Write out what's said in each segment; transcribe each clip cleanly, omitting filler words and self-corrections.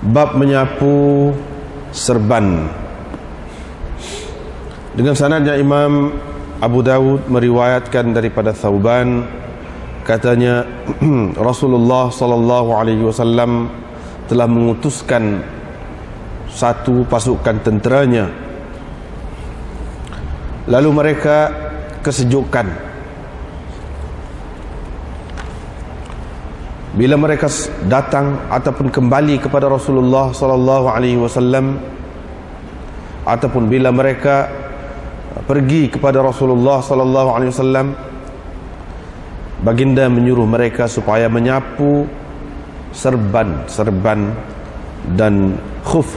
Bab menyapu serban. Dengan sanadnya Imam Abu Dawud meriwayatkan daripada Thauban, katanya Rasulullah sallallahu alaihi wasallam telah mengutuskan satu pasukan tenteranya, lalu mereka kesejukan. Bila mereka datang ataupun kembali kepada Rasulullah sallallahu alaihi wasallam, ataupun bila mereka pergi kepada Rasulullah sallallahu alaihi wasallam, baginda menyuruh mereka supaya menyapu serban dan khuf.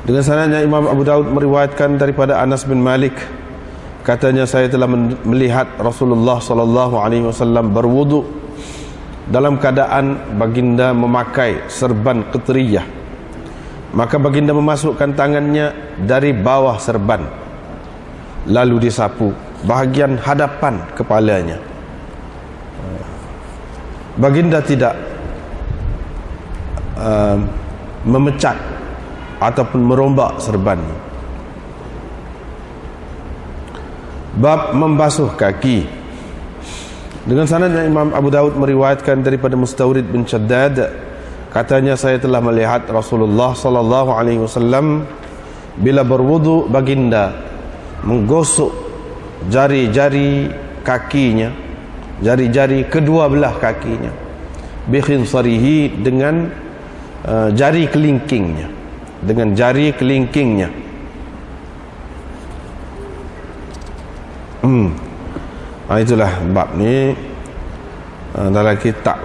Dengan sanadnya Imam Abu Dawud meriwayatkan daripada Anas bin Malik, katanya saya telah melihat Rasulullah sallallahu alaihi wasallam berwudu dalam keadaan baginda memakai serban qatriyah. Maka baginda memasukkan tangannya dari bawah serban, lalu disapu bahagian hadapan kepalanya. Baginda tidak memecat ataupun merombak serban. Bab membasuh kaki. Dengan sanadnya Imam Abu Dawud meriwayatkan daripada Mustawrid bin Shaddad, katanya saya telah melihat Rasulullah sallallahu alaihi wasallam bila berwudu, baginda menggosok jari-jari kakinya, jari-jari kedua belah kakinya, bi khinsarihi, dengan jari kelingkingnya, dengan jari kelingkingnya. Itulah bab ni. Dalam kitab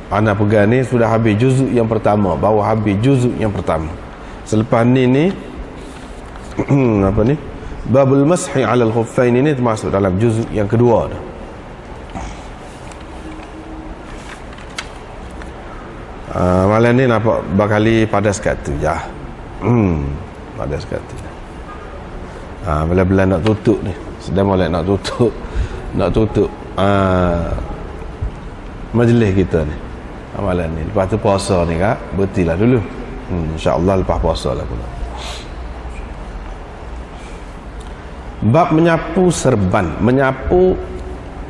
ana pegang ni sudah habis juzuk yang pertama, baru habis juzuk yang pertama. Selepas ni apa ni, babul mashi 'ala al-khuffain, ini termasuk dalam juzuk yang kedua dah. Malam ni nampak bakali padas kata je. Padas kata. Bila-bila nak tutup ni, sedang molek nak tutup majlis kita ni malam ni. Lepas tu puasa ni kak, berhentilah dulu. InsyaAllah lepas puasa lah pula. Bab menyapu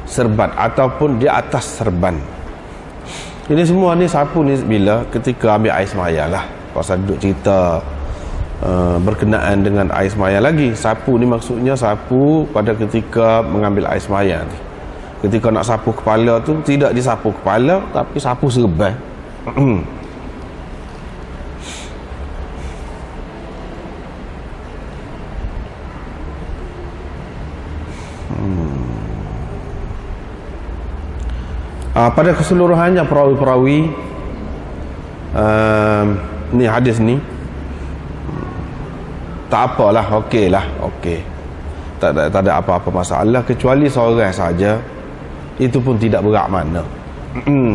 serban ataupun di atas serban. Ini semua ni sapu ni bila ketika ambil air semaya lah. Pasal duduk cerita berkenaan dengan air semaya lagi. Sapu ni maksudnya sapu pada ketika mengambil air semaya ni. Ketika nak sapu kepala tu, tidak disapu kepala tapi sapu serban. Pada keseluruhannya perawi-perawi ni hadis ni tak apalah, okey. Tak ada apa-apa masalah, kecuali seorang saja. Itu pun tidak berat mana.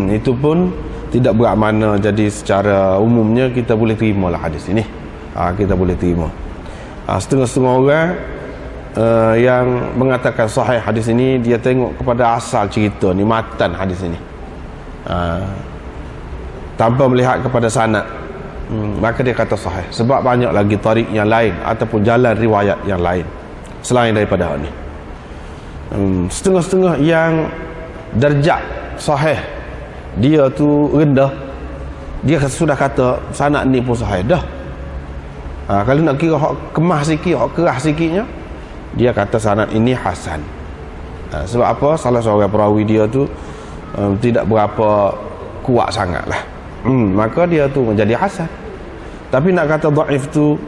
Itu pun tidak berat mana. Jadi secara umumnya kita boleh terima lah hadis ini. Kita boleh terima. Setengah-setengah orang yang mengatakan sahih hadis ini, dia tengok kepada asal cerita ni, matan hadis ini, tanpa melihat kepada sanad, maka dia kata sahih. Sebab banyak lagi tarik yang lain ataupun jalan riwayat yang lain selain daripada ni. Setengah-setengah yang darjat sahih dia tu rendah, dia sudah kata sanad ni pun sahih dah. Kalau nak kira hak kemas sikit, hak keras sikitnya, dia kata sanad ini hasan. Sebab apa? Salah seorang perawi dia tu tidak berapa kuat sangat lah. Maka dia tu menjadi hasan. Tapi nak kata dhaif tu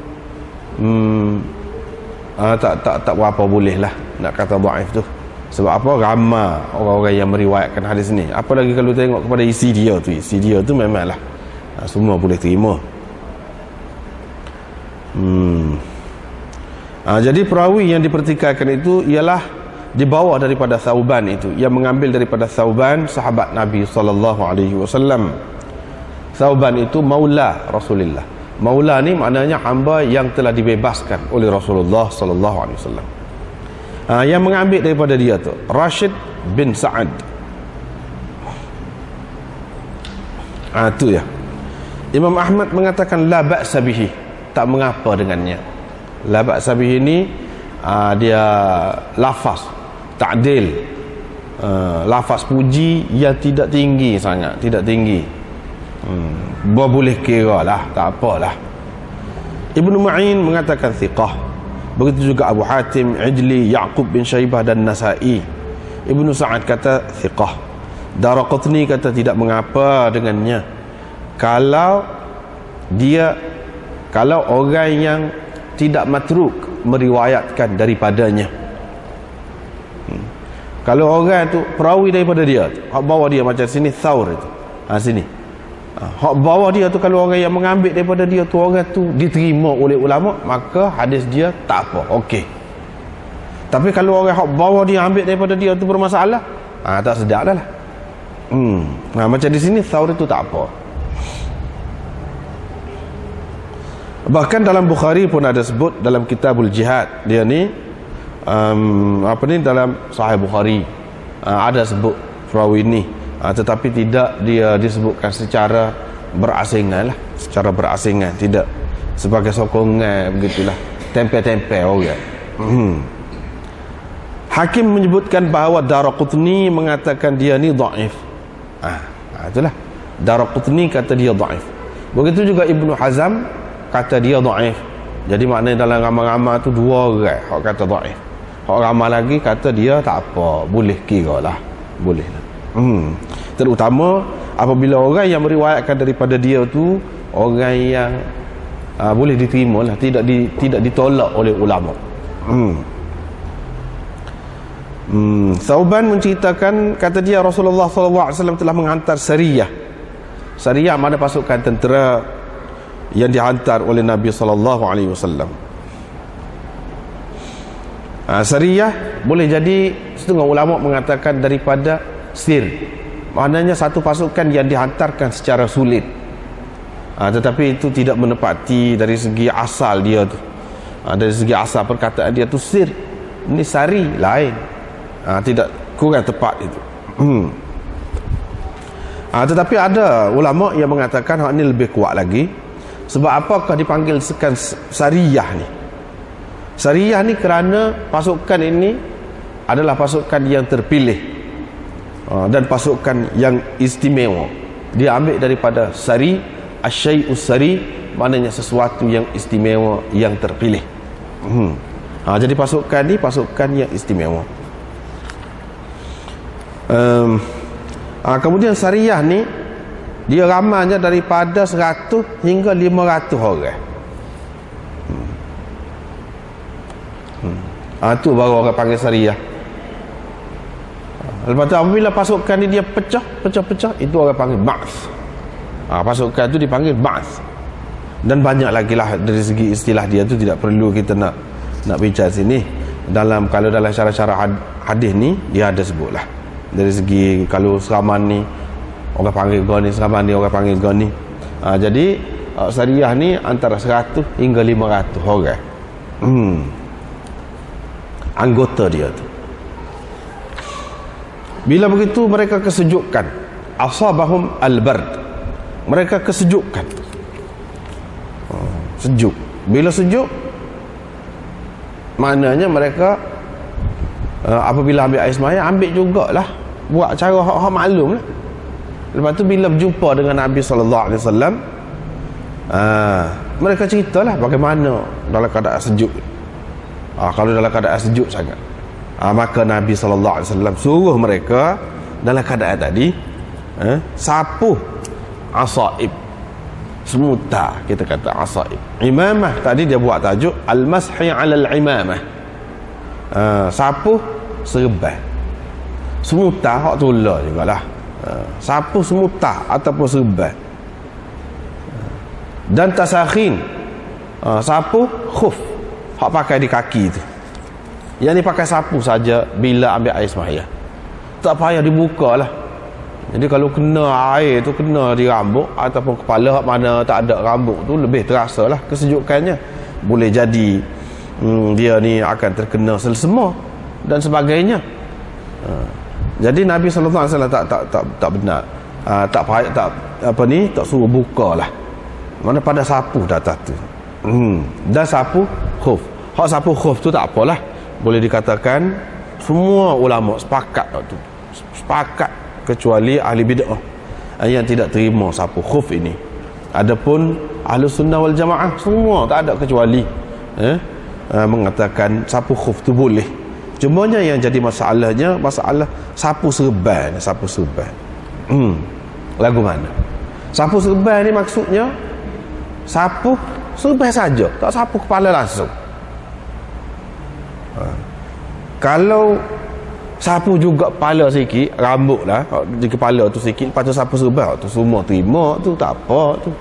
tak berapa boleh lah nak kata dhaif tu. Sebab apa? Ramai orang-orang yang meriwayatkan hadis ni. Apalagi kalau tengok kepada isi dia tu memanglah semua boleh terima. Jadi perawi yang dipertikaikan itu ialah di bawah daripada Thauban itu, yang mengambil daripada Thauban sahabat Nabi sallallahu alaihi wasallam. Thauban itu maula Rasulullah. Maula ni maknanya hamba yang telah dibebaskan oleh Rasulullah sallallahu alaihi wasallam. Yang mengambil daripada dia tu Rashid bin Sa'ad. Tu ya. Imam Ahmad mengatakan la ba'sa bihi, tak mengapa dengannya. La ba'sa bihi ni dia lafaz ta'dil, lafaz puji yang tidak tinggi sangat, tidak tinggi. Boleh kira lah, tak apalah. Ibnu Ma'in mengatakan thiqah. Begitu juga Abu Hatim, Ijli, Ya'qub bin Syaibah dan Nasa'i. Ibnu Sa'ad kata thiqah. Daraqutni kata tidak mengapa dengannya. Kalau orang yang tidak matruk meriwayatkan daripadanya. Kalau orang tu perawi daripada dia, hak bawa dia macam sini Thaur itu. Sini. Hak bawa dia tu, kalau orang yang mengambil daripada dia tu, orang tu diterima oleh ulama, maka hadis dia tak apa, okey. Tapi kalau orang hak bawa dia ambil daripada dia tu bermasalah, tak sedap dah lah. Macam di sini Thaur itu tak apa. Bahkan dalam Bukhari pun ada sebut dalam Kitabul Jihad, dia ni dalam Sahih Bukhari ada sebut perawi ni, tetapi tidak dia disebutkan secara berasingan lah, secara berasingan, tidak sebagai sokongan begitulah, tempel-tempel orang. Hakim menyebutkan bahawa Daraqutni mengatakan dia ni dhaif. Itulah, Daraqutni kata dia dhaif. Begitu juga Ibnu Hazm kata dia dhaif. Jadi maknanya dalam ramai-ramai tu dua orang hak kata dhaif. Hak ramai lagi kata dia tak apa, boleh kira lah, boleh lah. Terutama apabila orang yang meriwayatkan daripada dia tu orang yang boleh diterima lah, tidak ditolak oleh ulama. Thauban menceritakan, kata dia Rasulullah SAW telah menghantar sariyah. Sariyah mana pasukan tentera yang dihantar oleh Nabi SAW. Sariyah boleh jadi setengah ulama mengatakan daripada sir, maknanya satu pasukan yang dihantarkan secara sulit, tetapi itu tidak menepati dari segi asal dia tu. Dari segi asal perkataan dia tu sir, ini sari lain, tidak, kurang tepat itu. Tetapi ada ulama yang mengatakan hal ini lebih kuat lagi. Sebab apakah dipanggil sariyah ni? Sariyah ni kerana pasukan ini adalah pasukan yang terpilih dan pasukan yang istimewa. Dia ambil daripada sari, asyai'us sari, maknanya sesuatu yang istimewa, yang terpilih. Jadi pasukan ni pasukan yang istimewa. Kemudian sariyah ni dia ramainya daripada 100 hingga 500 orang. Tu baru orang panggil sariyah. Lepas tu apabila pasukan ni dia pecah, itu orang panggil ba'th. Pasukan tu dipanggil ba'th. Dan banyak lagi lah dari segi istilah dia tu, tidak perlu kita nak bincang sini. Kalau dalam syarah-syarah hadis ni dia ada sebut lah. Dari segi kalau seraman ni orang panggil goni, seraman ni orang panggil goni. Jadi sariyah ni antara 100 hingga 500 orang. Anggota dia tu. Bila begitu mereka kesejukan, asabahum al-bard, mereka kesejukan, sejuk. Bila sejuk, maknanya mereka apabila ambil air semaya, ambil jugalah, buat cara hak maklum lah. Lepas tu bila berjumpa dengan Nabi SAW, mereka ceritalah bagaimana dalam keadaan sejuk. Kalau dalam keadaan sejuk sangat, maka Nabi SAW suruh mereka dalam keadaan tadi sapuh asaib, semuta, kita kata asaib. Imamah tadi dia buat tajuk al-mashi 'alal imamah, sapuh serban. Semuta hak tula jugalah, sapuh semuta ataupun serban. Dan tasakhin, sapuh khuf, hak pakai di kaki tu. Yang ni pakai sapu saja bila ambil air sembahyang, tak payah dibuka lah. Jadi kalau kena air tu, kena di rambut ataupun kepala, hak mana tak ada rambut tu, lebih terasa lah kesejukannya. Boleh jadi dia ni akan terkena selsema dan sebagainya. Jadi Nabi SAW tak benar tak payah, tak apa ni, tak suruh buka lah. Mana pada sapu data tu. Dan sapu khuf. Hak sapu khuf tu tak apalah. Boleh dikatakan semua ulama sepakat tu. Sepakat kecuali ahli bid'ah yang tidak terima sapu khuf ini. Adapun ahli sunnah wal jamaah semua tak ada kecuali mengatakan sapu khuf tu boleh. Cumanya yang jadi masalahnya masalah sapu serban. Sapu serban lagu mana? Sapu serban ni maksudnya sapu serban saja, tak sapu kepala langsung. Kalau sapu juga kepala sikit, rambut lah di kepala tu sikit, lepas tu sapu serban tu semua terima tu, tak apa tu.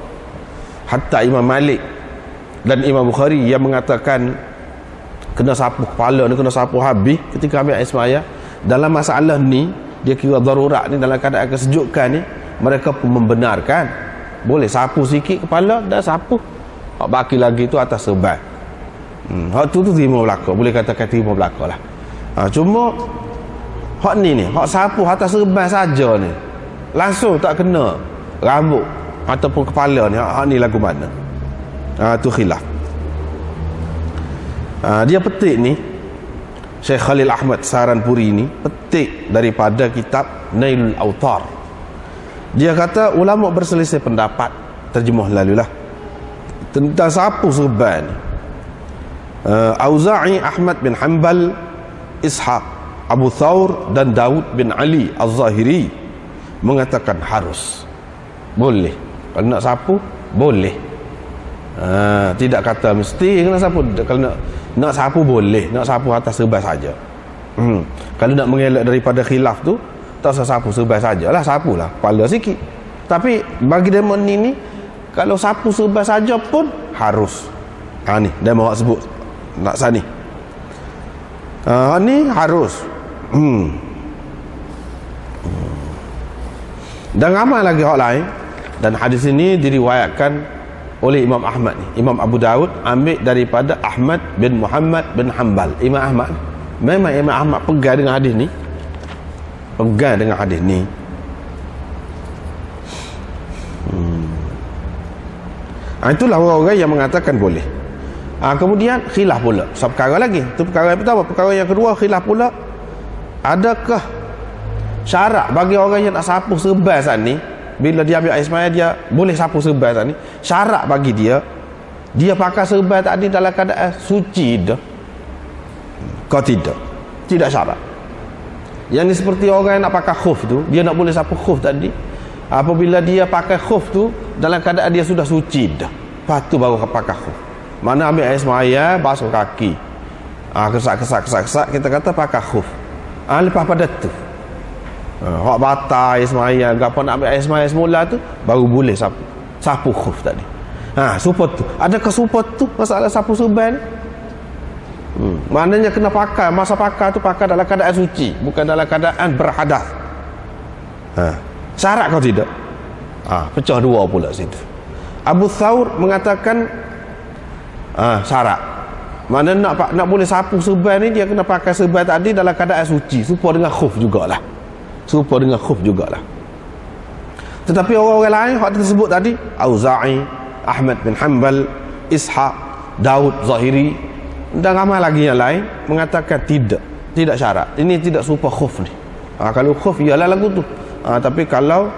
Hatta Imam Malik dan Imam Bukhari yang mengatakan kena sapu kepala ni, kena sapu habis ketika ambil air sembahyang. Dalam masalah ni dia kira darurat ni, dalam keadaan kesejukan ni, mereka pun membenarkan boleh sapu sikit kepala dan sapu hak baki lagi tu atas serban. Hak tu terima belaka, boleh katakan terima belaka lah. Cuma hak ni hak sapu atas serban saja ni langsung tak kena rambut ataupun kepala ni, hak ni lagu mana? Tu khilaf. Dia petik ni, Syekh Khalil Ahmad Saranpuri ni petik daripada kitab Nailul Autar. Dia kata ulama berselisih pendapat, terjemah lalulah, tentang sapu serban. Auza'i, Ahmad bin Hanbal, Ishaq, Abu Thawr dan Daud bin Ali Az-Zahiri mengatakan harus, boleh. Kalau nak sapu boleh. Tidak kata mesti kena sapu. Kalau nak sapu boleh, nak sapu atas serban saja. Kalau nak mengelak daripada khilaf tu, tak usah sapu serban sajalah, sapulah kepala sikit. Tapi bagi demo ni kalau sapu serban saja pun harus. Ni demo awak sebut nak sani. Ni harus. Dan ramai lagi hak lain. Dan hadis ini diriwayatkan oleh Imam Ahmad ni. Imam Abu Daud ambil daripada Ahmad bin Muhammad bin Hanbal. Imam Ahmad, memang Imam Ahmad pegang dengan hadis ni. Pegang dengan hadis ni. Itulah orang-orang yang mengatakan boleh. Kemudian khilaf pula. Satu perkara lagi. Itu perkara yang pertama. Perkara yang kedua, khilaf pula, adakah syarat bagi orang yang nak sapu serban saat ni, bila dia ambil air sembahyang dia boleh sapu serban saat ni, syarat bagi dia pakai serban tadi dalam keadaan suci dah? Kau tidak syarat. Yang ni seperti orang yang nak pakai khuf tu, dia nak boleh sapu khuf tadi apabila dia pakai khuf tu dalam keadaan dia sudah suci dah, lepas tu baru pakai khuf. Mana ambil air sembahyang basuh kaki, kesak kita kata pakai khuf. Lepas pada tu hak batal air sembahyang, apa nak ambil air sembahyang semula tu baru boleh sapu khuf tadi. Support tu, adakah support tu masalah sapu serban ni? Maknanya kena pakai, masa pakai tu pakai dalam keadaan suci, bukan dalam keadaan berhadas. Syarat kau tidak? Pecah dua pula situ. Abu Thawr mengatakan syarat. Mana nak boleh sapu serban ni, dia kena pakai serban tadi dalam keadaan suci, serupa dengan khuf jugalah. Tetapi orang-orang lain hak tersebut tadi, Auza'i, Ahmad bin Hanbal, Ishaq, Daud Zahiri dan ramai lagi yang lain mengatakan tidak syarat. Ini tidak serupa khuf ni. Kalau khuf ialah lagu tu. Tapi kalau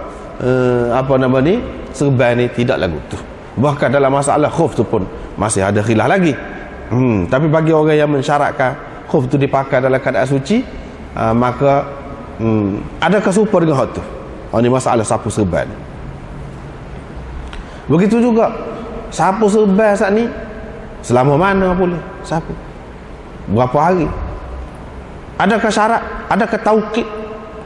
serban ni tidak lagu tu. Bahkan dalam masalah khuf tu pun masih ada khilaf lagi. Tapi bagi orang yang mensyaratkan khuf tu dipakai dalam keadaan suci, maka adakah serupa dengan hak tu? Ini masalah sapu serban. Begitu juga sapu serban saat ni, selama mana boleh sapu? Berapa hari? Adakah syarat? Adakah taukid?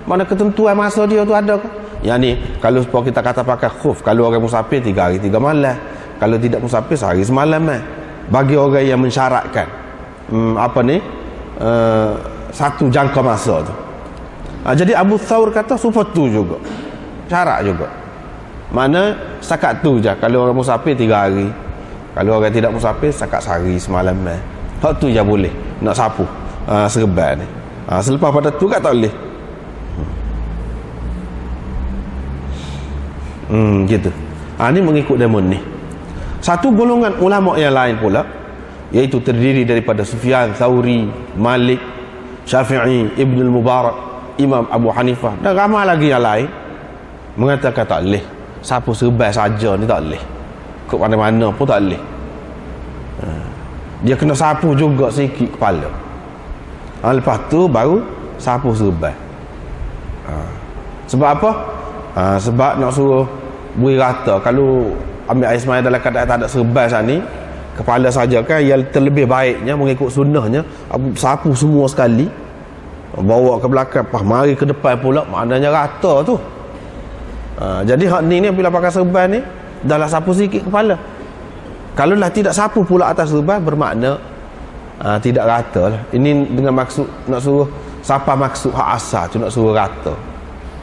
Mana ketentuan masa dia tu adakah? Yang ni kalau supaya kita kata pakai khuf, kalau orang musafir 3 hari 3 malam, kalau tidak musafir sehari semalam. Bagi orang yang mensyaratkan satu jangka masa tu. Jadi Abu Thawr kata support tu juga, syarat juga. Mana setakat tu je. Kalau orang musafir 3 hari, kalau orang tidak musafir setakat sehari semalam. Hak tu je boleh nak sapu serban ni. Selepas pada tu kat tak boleh. Gitu. Ini mengikut demon ni. Satu golongan ulama yang lain pula, iaitu terdiri daripada Sufyan Thauri, Malik, Syafi'i, Ibn al-Mubarak, Imam Abu Hanifah dan ramai lagi yang lain, mengatakan tak boleh. Sapu serbai saja ni tak boleh. Ke mana-mana pun tak boleh. Dia kena sapu juga sikit kepala. Lepas tu baru sapu serbai. Sebab apa? Sebab nak suruh beri rata. Kalau ambil air semaya dalam keadaan tak ada serbai saat ni, kepala saja kan, yang terlebih baiknya mengikut sunnahnya sapu semua sekali, bawa ke belakang, mari ke depan pula, maknanya rata tu. Jadi hak ni bila pakai serban ni dah lah sapu sikit kepala. Kalau lah tidak sapu pula atas serban, bermakna tidak rata lah. Ini dengan maksud nak suruh siapa maksud hak asal tu, nak suruh rata.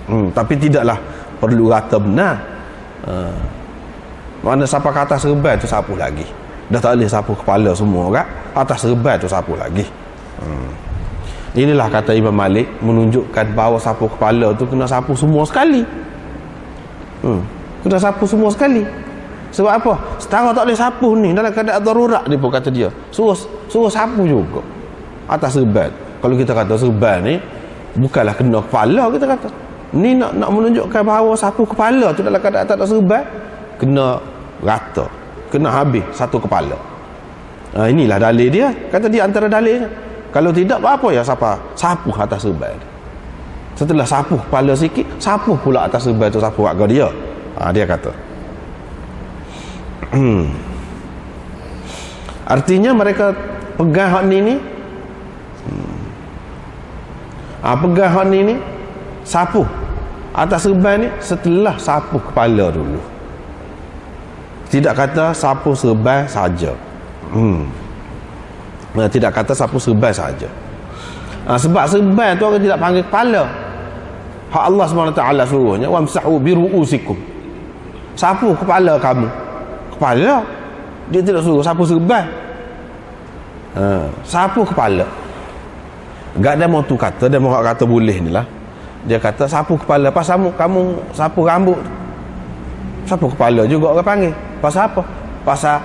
Tapi tidaklah perlu rata benar. Mana siapa kata serban tu sapu lagi, dah tak boleh sapu kepala semua kan, atas serban tu sapu lagi. Inilah kata Imam Malik, menunjukkan bahawa sapu kepala tu kena sapu semua sekali. Kena sapu semua sekali. Sebab apa? Setara tak boleh sapu ni dalam keadaan darurat ni pun, kata dia suruh sapu juga atas serban. Kalau kita kata serban ni bukanlah kena kepala, kita kata ni nak menunjukkan bahawa sapu kepala tu dalam keadaan tak ada serban kena rata, kena habis satu kepala. Inilah dalil dia. Kata dia antara dalilnya. Kalau tidak apa ya, sapu atas serban. Setelah sapu kepala sikit, sapu pula atas serban tu, sapu warga dia. Dia kata. Artinya mereka pegang hak ni pegang hak ni sapu atas serban ni setelah sapu kepala dulu. Tidak kata sapu serban saja. Tidak kata sapu serban saja. Sebab serban tu orang tidak panggil kepala. Hak Allah SWT suruhnya wamsahu biru'usikum, sapu kepala kamu. Kepala. Dia tidak suruh sapu serban. Sapu kepala. Gak ada mau tu kata, dia mau kata boleh ni lah. Dia kata sapu kepala. Pasal kamu sapu rambut, sapu kepala juga orang panggil. Pasal apa? Pasal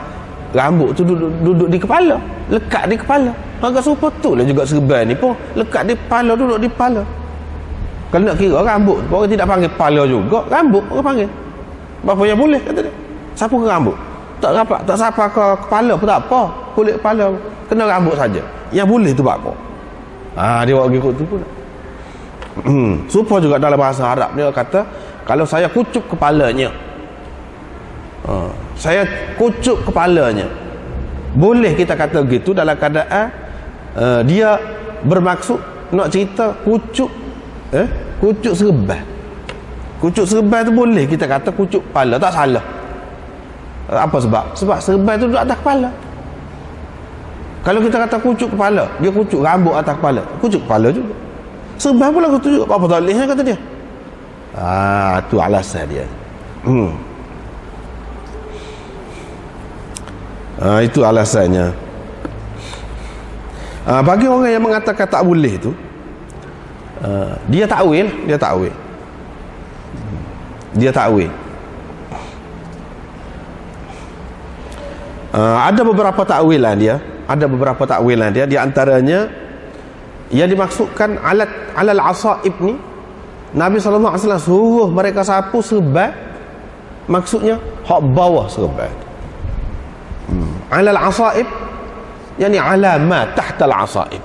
rambut tu duduk di kepala, lekat di kepala. Agak serupa tu lah juga serban ni pun, lekat di kepala, duduk di kepala. Kalau nak kira rambut, orang tidak panggil kepala juga, rambut orang panggil. Berapa yang boleh, kata dia. Sapu ke rambut? Tak rapat, tak sapu ke kepala pun tak apa. Kulit kepala, kena rambut saja. Yang boleh tu apa? Dia buat ikut tu pun. Serupa juga dalam bahasa Arab, dia kata kalau saya kucuk kepalanya, saya kucuk kepalanya, boleh kita kata gitu dalam keadaan dia bermaksud nak cerita kucuk serban. Kucuk serban tu boleh kita kata kucuk kepala, tak salah. Apa sebab? Sebab serban tu duduk atas kepala. Kalau kita kata kucuk kepala, dia kucuk rambut atas kepala, kucuk kepala juga. Serban pula kucuk, apa tak boleh kata dia. Tu alasan dia. Itu alasannya. Bagi orang yang mengatakan tak boleh tu, dia takwil. Ada beberapa takwilan dia. Di antaranya yang dimaksudkan alal asaib ni, Nabi SAW suruh mereka sapu serban, maksudnya hak bawah serban. Alal asaib yani ala ma tahta al asaib.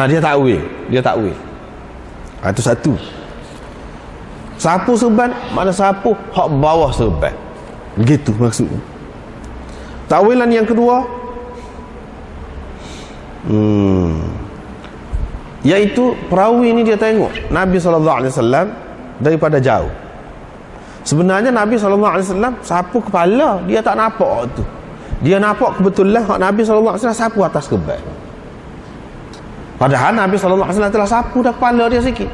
Dia takwil. Itu satu. Sapu serban makna sapu hak bawah serban. Begitu maksudnya. Takwilan yang kedua, iaitu perawi ini dia tengok Nabi SAW daripada jauh. Sebenarnya Nabi SAW sapu kepala, dia tak nampak tu. Dia nampak kebetulan Nabi SAW sapu atas serban. Padahal Nabi SAW telah sapu dah kepala dia sikit.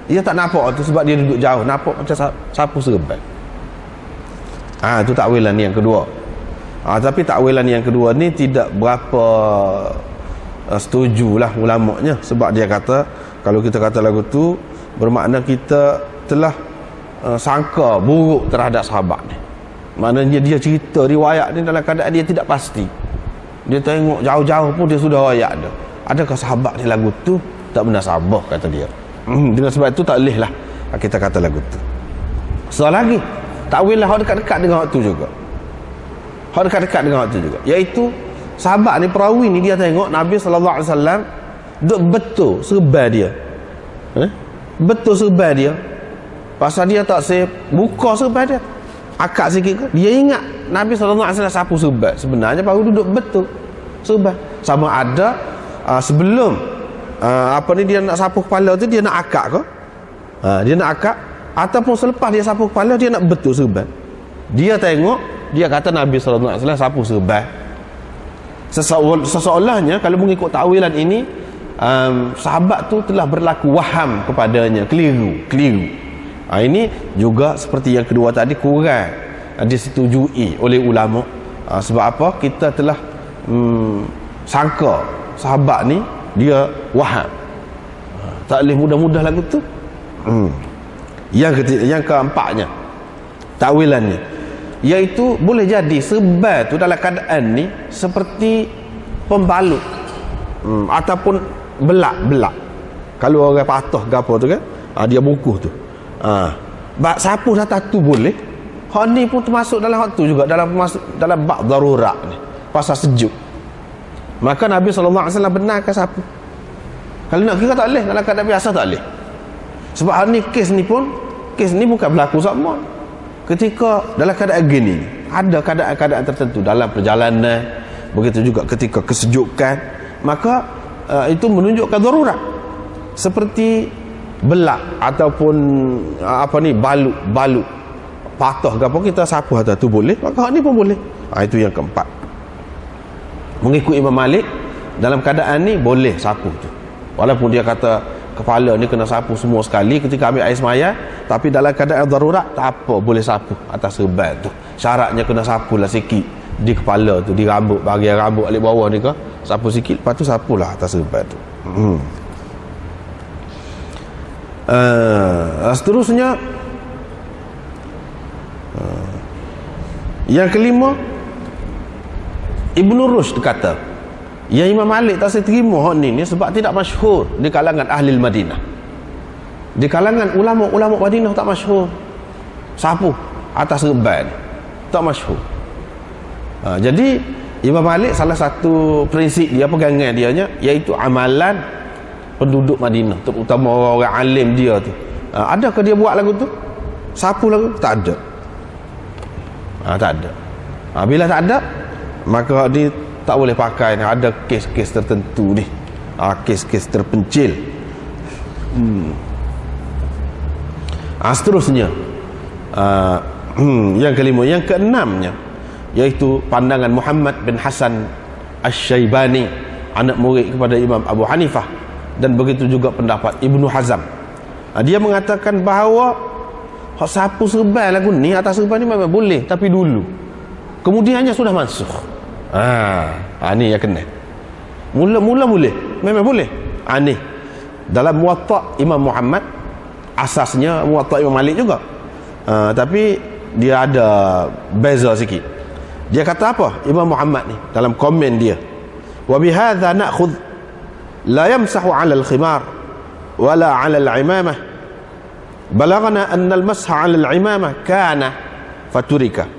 Dia tak nampak tu sebab dia duduk jauh, nampak macam sapu serban. Itu takwilan yang kedua. Tapi takwilan yang kedua ni tidak berapa setujulah ulamanya, sebab dia kata kalau kita kata lagu tu bermakna kita telah sangka buruk terhadap sahabat ni. Maknanya dia cerita riwayat ni dalam keadaan dia tidak pasti. Dia tengok jauh-jauh pun dia sudah riwayat dah. Adakah sahabat ni lagu tu? Tak benar sahabat, kata dia. Dengan sebab itu tak boleh lah kita kata lagu tu. Soal lagi, takwil lah hak dekat-dekat dengan hak tu juga. Hak dekat-dekat dengan hak tu juga. Iaitu sahabat ni, perawi ni, dia tengok Nabi SAW duk betul serban dia. Betul serban dia. Pasal dia tak buka serban dia. Akak sikit ke? Dia ingat Nabi SAW sapu serban. Sebenarnya baru duduk betul serban. Sama ada sebelum dia nak sapu kepala tu, dia nak akak ke? Dia nak akak, ataupun selepas dia sapu kepala dia nak betul serban. Dia tengok, dia kata Nabi SAW sapu serban. Seseolahnya kalau mengikut takwilan ini, sahabat tu telah berlaku waham kepadanya, keliru. Ini juga seperti yang kedua tadi, kurang disetujui oleh ulama. Sebab apa? Kita telah sangka sahabat ni dia waham. Tak boleh mudah-mudah lagu tu. Yang keempatnya, takwilannya, iaitu boleh jadi serban tu dalam keadaan ni seperti pembalut, ataupun belak. Kalau orang patah ke apa tu kan, dia bungkus tu. Sapu atas tu boleh. Hak ni pun termasuk dalam hak tu juga, dalam bab darurat ni, pasal sejuk. Maka Nabi SAW benarkan sapu. Kalau nak kira tak boleh, dalam keadaan biasa tak boleh. Sebab hal ni, kes ni bukan berlaku sama. Ketika dalam keadaan gini, ada keadaan-keadaan tertentu dalam perjalanan, begitu juga ketika kesejukan, maka itu menunjukkan darurat. Seperti belak ataupun balut patah ke apa, kita sapu atas tu boleh, maka hak ni pun boleh. Itu yang keempat. Mengikut Imam Malik, dalam keadaan ni boleh sapu tu. Walaupun dia kata kepala ni kena sapu semua sekali ketika ambil air semaya, tapi dalam keadaan darurat tak apa, boleh sapu atas serban tu. Syaratnya kena sapulah sikit di kepala tu, di rambut, bahagian rambut alik bawah ni ke, sapu sikit, lepas tu sapulah atas serban tu. Seterusnya, yang kelima, Ibnu Rushd kata, yang Imam Malik tak terima hak ni sebab tidak masyhur di kalangan ahli Madinah. Di kalangan ulama Madinah tak masyhur sapu atas serban, tak masyhur. Jadi Imam Malik, salah satu prinsip dia, pegangan dia nya, iaitu amalan penduduk Madinah, terutama orang-orang alim dia tu. Adakah dia buat lagu tu? Sapu lagu? Tak ada. Tak ada. Bila tak ada, maka dia tak boleh pakai. Ada kes-kes tertentu ni, kes-kes terpencil. Seterusnya, yang kelima, yang keenamnya, iaitu pandangan Muhammad bin Hasan Asy-Syaibani, anak murid kepada Imam Abu Hanifah, dan begitu juga pendapat Ibnu Hazm. Dia mengatakan bahawa hak sapu serban lagu ni, atas serban ni memang boleh, tapi dulu kemudiannya sudah mansukh. Ni yang kena. Mula-mula boleh, memang boleh. Ni dalam Muwatta Imam Muhammad, asasnya Muwatta Imam Malik juga, tapi dia ada beza sikit. Dia kata apa Imam Muhammad ni dalam komen dia, wa bihadza na'khudh la yamsahu 'ala al-khimar wala 'ala al-'imamah, balagana anna al-masha 'ala al-'imamah kana faturika,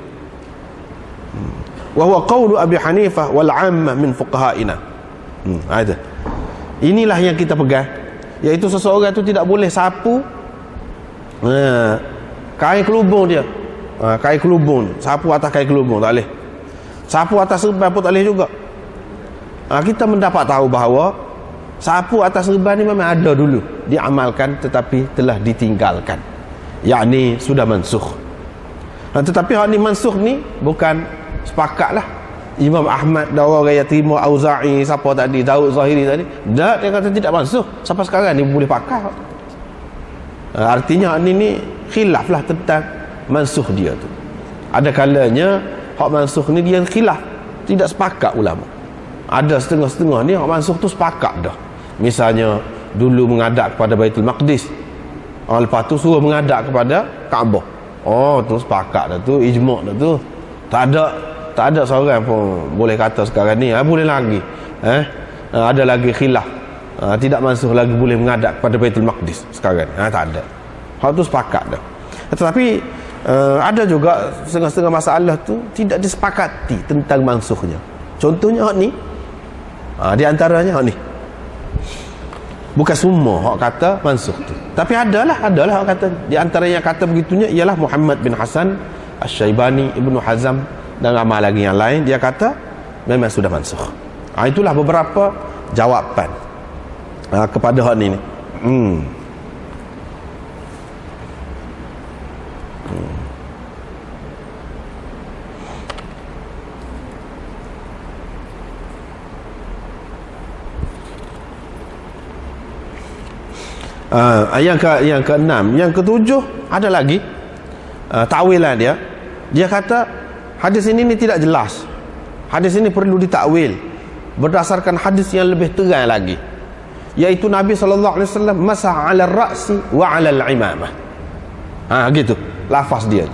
wa huwa qawlu Abi Hanifah wal 'ammah min fuqaha'ina. Inilah yang kita pegang, iaitu seseorang itu tidak boleh sapu kain kelubung dia. Kain kelubung, sapu atas kain kelubung tak boleh. Sapu atas serban pun tak boleh juga. Kita mendapat tahu bahawa sapu atas serban ni memang ada dulu, diamalkan, tetapi telah ditinggalkan, yakni sudah mansukh. Tetapi hal ni mansukh ni bukan sepakatlah Imam Ahmad dan orang yang terima, Auza'i, siapa tadi, Daud Zahiri tadi, dia kata tidak mansukh, sampai sekarang ni boleh pakai. Artinya ni khilaf lah tentang mansukh dia tu. Ada kalanya hak mansukh ni dia khilaf, tidak sepakat ulama. Ada setengah-setengah ni hak mansukh tu sepakat dah. Misalnya dulu menghadap kepada Baitul Maqdis, Lepas tu suruh menghadap kepada Kaabah. Oh, tu sepakat dah tu, ijma' dah tu. Tak ada seorang pun boleh kata sekarang ni boleh lagi. Ada lagi khilaf. Tidak mansuh lagi boleh menghadap kepada Baitul Maqdis sekarang. Tak ada. Hal tu sepakat dah. Tetapi ada juga setengah-setengah masalah tu tidak disepakati tentang mansuhnya. Contohnya hak ni. Di antaranya hak ni. Bukan semua hak kata mansuh tu. Tapi adalah hak kata. Di antara yang kata begitunya ialah Muhammad bin Hasan Asy-Syaibani, Ibnu Hazm dan ramai lagi yang lain. Dia kata memang sudah mansuh. Itulah beberapa jawapan kepada hak ni. Yang ke-6, yang ke-7 ada lagi takwilan dia. Dia kata hadis ini tidak jelas. Hadis ini perlu ditakwil berdasarkan hadis yang lebih terang lagi, iaitu Nabi sallallahu alaihi wasallam masah 'ala ar-ra'si wa 'ala al-imamah. Gitu lafaz dia.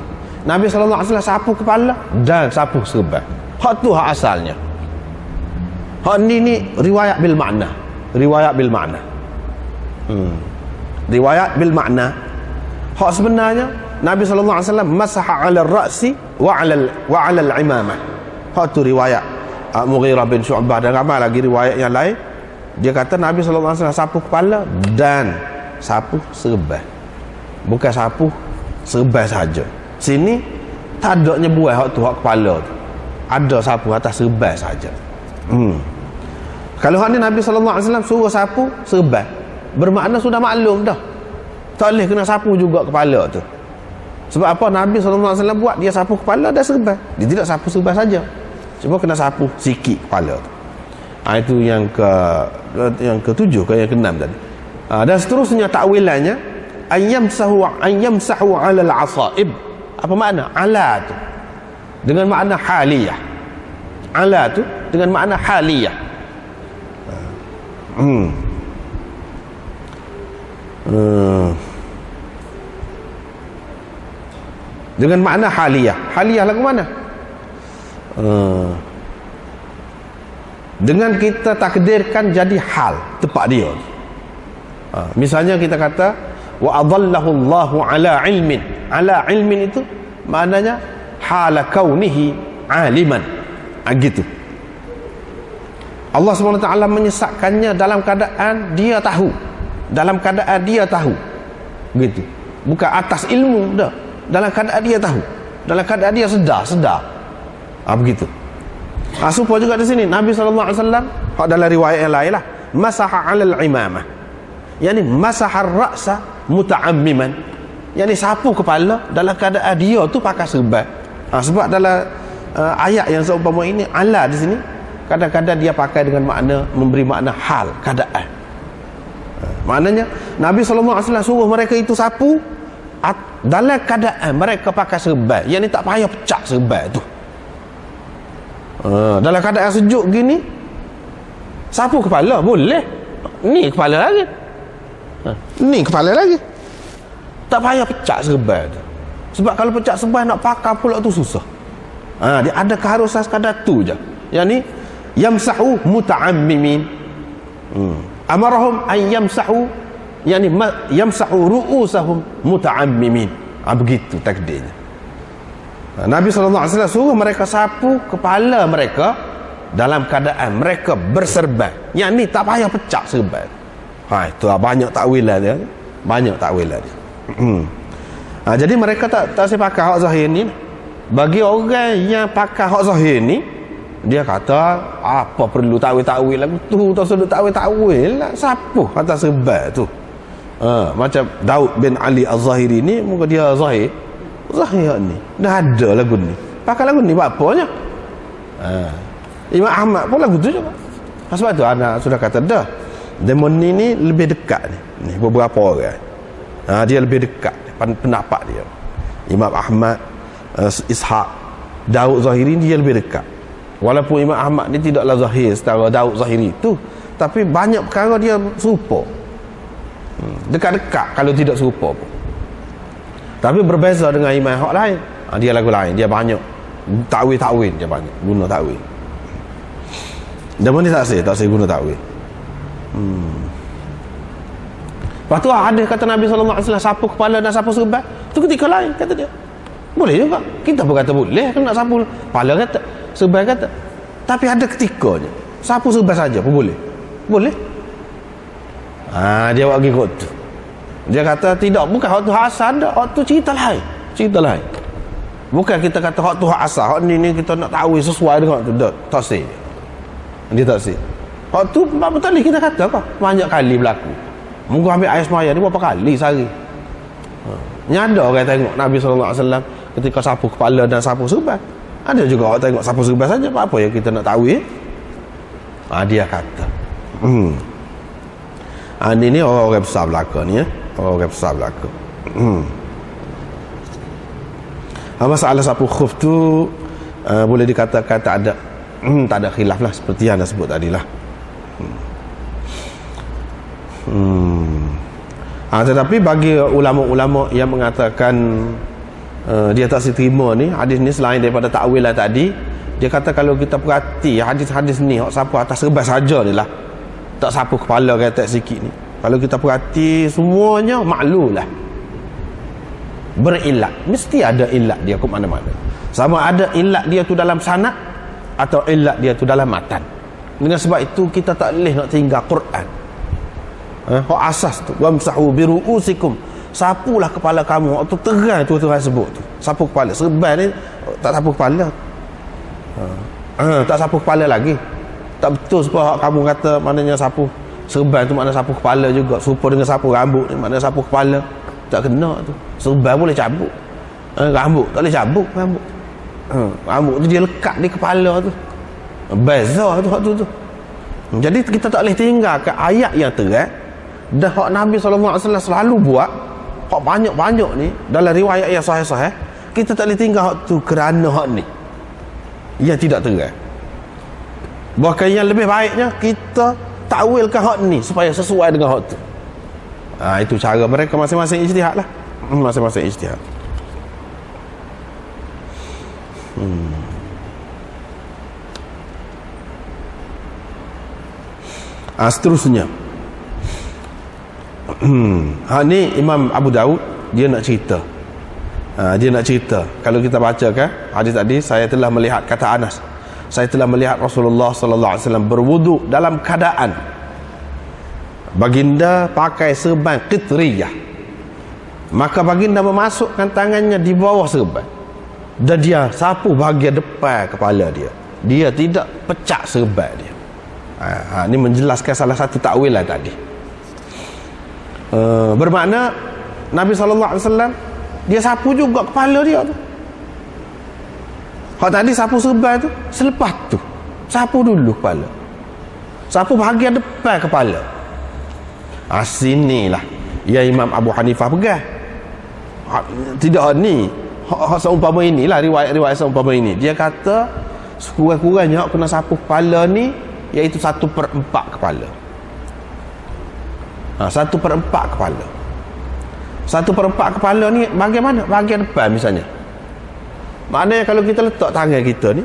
Nabi sallallahu alaihi wasallam sapu kepala dan sapu serban. Hak tu hak asalnya. Hak ni riwayat bil makna. Riwayat bil makna. Riwayat bil makna. Hak sebenarnya Nabi sallallahu alaihi wasallam masaha 'ala ar-ra'si wa 'ala al-imamah. Hak tu riwayat Mughirah bin Syu'bah dan ramai lagi riwayat yang lain. Dia kata Nabi sallallahu alaihi wasallam sapu kepala dan sapu serban. Bukan sapu serban saja. Sini tak ada nyebuai hak tu hak kepala tu. Ada sapu atas serban saja. Kalau hak ni Nabi sallallahu alaihi wasallam suruh sapu serban, bermakna sudah maklum dah. Tak boleh kena sapu juga kepala tu. Sebab apa? Nabi SAW buat dia sapu kepala dan serban. Dia tidak sapu serban saja. Cuma kena sapu sikit kepala tu. Itu yang ke-7 ke yang ke-6 tadi. Dan seterusnya takwilannya ayyamsahu 'ala al-'asaib. Apa makna? Ala tu dengan makna haliyah. Ala tu dengan makna haliyah. Dengan makna haliyah. Haliyah lagu mana? Dengan kita takdirkan jadi hal tepat dia. Misalnya kita kata wa adallahu Allahu ala ilmin. Ala ilmin itu maknanya hala kaunihi aliman. Gitu. Allah SWT menyesatkannya dalam keadaan dia tahu. Dalam keadaan dia tahu. Begitu. Bukan atas ilmu dah. Dalam keadaan dia tahu. Dalam keadaan dia sedar. Begitu. Supaya juga di sini Nabi SAW dalam riwayat yang lain lah, masaha 'alal imamah. Yani masaha ar-ra'sa muta'ammiman. Yani sapu kepala dalam keadaan dia tu pakai serban. Sebab dalam ayat yang seumpama ini, ala di sini kadang-kadang dia pakai dengan makna, memberi makna hal, keadaan. Maknanya Nabi SAW suruh mereka itu sapu dalam keadaan mereka pakai serban. Yang ni tak payah pecah serban tu. Dalam keadaan sejuk gini sapu kepala boleh. Ni kepala lagi. Ni kepala lagi. Tak payah pecah serban tu. Sebab kalau pecah serban nak pakai pula tu susah. Dia ada keharusan sekadar tu je. Yang ni yamsahu muta'ammimin. Amarahum an yamsahu, yani yamsahu ru'usahum muta'ammimin. Begitu takdirnya. Nabi SAW suruh mereka sapu kepala mereka dalam keadaan mereka berserban. Yang ni tak payah pecah serban. Itu banyak takwilan dia. Banyak takwilan dia. Jadi mereka tak pakai hak zahir ni. Bagi orang yang pakai hak zahir ni, dia kata apa perlu takwil-takwil lagu tu, tak sudah takwil-takwil lah, sapu atas serban tu. Macam Daud bin Ali Az-Zahiri ni, muka dia zahir ni dah ada lagu ni, pakai lagu ni buat apanya. Imam Ahmad pun lagu tu juga. Sebab tu anak sudah kata dah, demon ni lebih dekat ni beberapa orang. Dia lebih dekat pendapat dia. Imam Ahmad, Ishaq, Daud Zahiri dia lebih dekat. Walaupun Imam Ahmad ni tidaklah zahir setara Daud Zahiri tu, tapi banyak perkara dia serupa. Dekat-dekat kalau tidak serupa pun. Tapi berbeza dengan imam hak lain. Dia lagu lain, dia banyak takwil, dia banyak guna takwil. Dan mana tak say guna takwil. Lepas tu ada kata Nabi SAW, sapu kepala dan sapu serban, tu ketika lain kata dia. Boleh juga. Kita pun kata boleh kan nak sapu kepala kata, serban kata. Tapi ada ketikanya. Sapu serban saja pun boleh. Boleh. Dia buat pergi kot tu. Dia kata tidak, bukan hak tu hak asal dah, hak tu cerita lain. Cerita lain. Bukan kita kata hak tu hak asal, hak ni kita nak tahu sesuai dengan hak tu. Tak say. Dia tak say. Hak tu betul kita kata apa? Banyak kali berlaku. Mungkin ambil air semaya ni berapa kali sehari. Nyada orang tengok Nabi SAW ketika sapu kepala dan sapu serban. Ada juga orang tengok sapu serban saja. Apa yang kita nak tahu dia kata. Ini orang-orang besar belaka ni ya. Orang-orang besar belaka. Masalah sapu khuf tu boleh dikatakan tak ada khilaf lah, seperti yang dah sebut tadi lah. Tetapi bagi ulama-ulama yang mengatakan dia tak terima ni hadis ni, selain daripada takwil lah tadi, dia kata kalau kita perhati hadis-hadis ni hak sapu atas serban saja ni lah, tak sapu kepala kata sikit ni, kalau kita perhati semuanya maklul lah, berilat, mesti ada ilat dia ke mana-mana. Sama ada ilat dia tu dalam sanad atau ilat dia tu dalam matan. Dengan sebab itu kita tak boleh nak tinggal Quran. Hak asas tu, wamsahu biruusikum, sapulah kepala kamu. Waktu terang tu Tuhan sebut tu, sapu kepala. Serban ni tak sapu kepala. Tak sapu kepala lagi. Tak betul sebab kamu kata maknanya sapu serban tu makna sapu kepala juga, serupa dengan sapu rambut ni makna sapu kepala. Tak kena tu. Serban boleh cabut, rambut tak boleh cabut. Rambut tu dia lekat di kepala tu, beza tu. Jadi kita tak boleh tinggalkan ayat yang terang dan hak Nabi SAW selalu buat hak banyak-banyak ni dalam riwayat yang sahih-sahih. Kita tak boleh tinggal hak tu kerana hak ni yang tidak terang. Bahkan yang lebih baiknya kita takwilkan hak ni supaya sesuai dengan hak tu. Itu cara mereka masing-masing ijtihad lah. Masing-masing ijtihad. Seterusnya ni Imam Abu Daud dia nak cerita. Kalau kita baca kan hadis tadi, saya telah melihat, kata Anas, saya telah melihat Rasulullah sallallahu alaihi wasallam berwuduk dalam keadaan baginda pakai serban qitriyah. Maka baginda memasukkan tangannya di bawah serban dan dia sapu bahagian depan kepala dia. Dia tidak pecah serban dia. Ini menjelaskan salah satu takwil lah tadi. Bermakna Nabi SAW dia sapu juga kepala dia tu. Hak tadi sapu serban tu, selepas tu sapu dulu kepala, sapu bahagian depan kepala. Sinilah ya Imam Abu Hanifah pegang. Tidak ni hak seumpama inilah, riwayat-riwayat seumpama ini, dia kata sekurang-kurangnya kena sapu kepala ni iaitu 1/4 kepala. 1/4 kepala. 1/4 kepala ni bagaimana? Bahagian depan misalnya. Maknanya kalau kita letak tangan kita ni,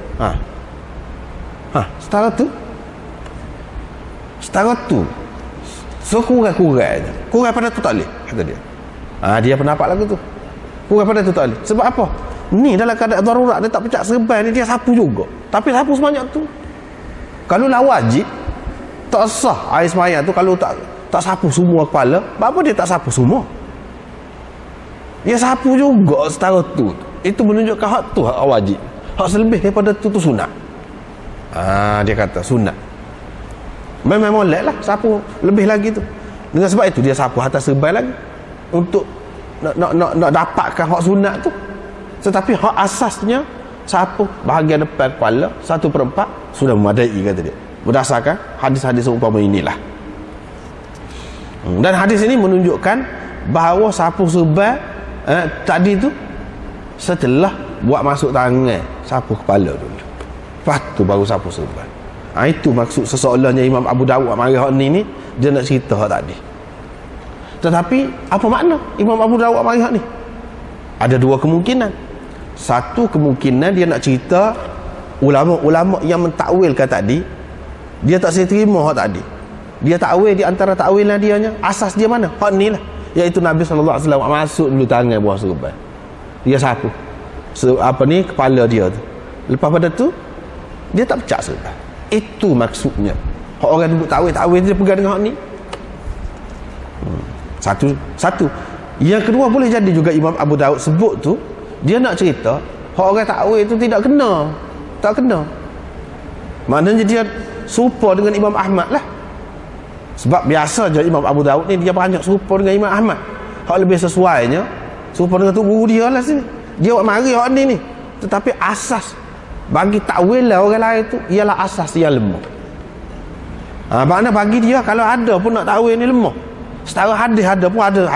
setara tu. So kurang-kurang je. Kurang pada tu tak boleh, kata dia. Dia pendapat lagu tu. Kurang pada tu tak boleh. Sebab apa? Ni dalam keadaan darurat, dia tak pecah serban ni, dia sapu juga. Tapi sapu sebanyak tu. Kalau lah wajib, tak sah air sembahyang tu kalau tak sapu semua kepala. Apa dia tak sapu semua? Dia sapu juga setara tu. Itu menunjukkan hak tu hak wajib. Hak selebih daripada tu sunat. Dia kata sunat. Memang molek lah sapu lebih lagi tu. Dengan sebab itu dia sapu atas serban lagi untuk nak dapatkan hak sunat tu. Tetapi hak asasnya sapu bahagian depan kepala 1/4 sudah memadai, kata dia, berdasarkan hadis-hadis seumpama inilah. Dan hadis ini menunjukkan bahawa sapu serban tadi tu setelah buat masuk tangan, sapu kepala dulu, lepas tu baru sapu serban. Itu maksud seseolahnya Imam Abu Dawud mari hak ni dia nak cerita hak tadi. Tetapi apa makna Imam Abu Dawud marah ni? Ada dua kemungkinan. Satu kemungkinan dia nak cerita ulama-ulama yang mentakwilkan tadi, dia tak saya terima hak tadi. Dia takwil di antara takwilan dianya, asas dia mana? Hak ni lah, iaitu Nabi SAW masuk dulu tangan bawah serban. Dia sapu kepala dia tu. Lepas pada tu dia tak pecah serban. Itu maksudnya. Hak orang duduk takwil dia pegang dengan hak ni. Satu. Yang kedua, boleh jadi juga Imam Abu Dawud sebut tu, dia nak cerita hak orang takwil tu tak kena. Maknanya dia serupa dengan Imam Ahmad lah. Sebab biasa je Imam Abu Dawud ni dia banyak serupa dengan Imam Ahmad. Hak lebih sesuainya serupa dengan tu guru dia lah sini. Dia buat mari hak ni. Tetapi asas bagi takwil lah orang lain tu ialah asas yang lemah. Maknanya bagi dia kalau ada pun nak takwil ni lemah. Setara hadis ada pun ada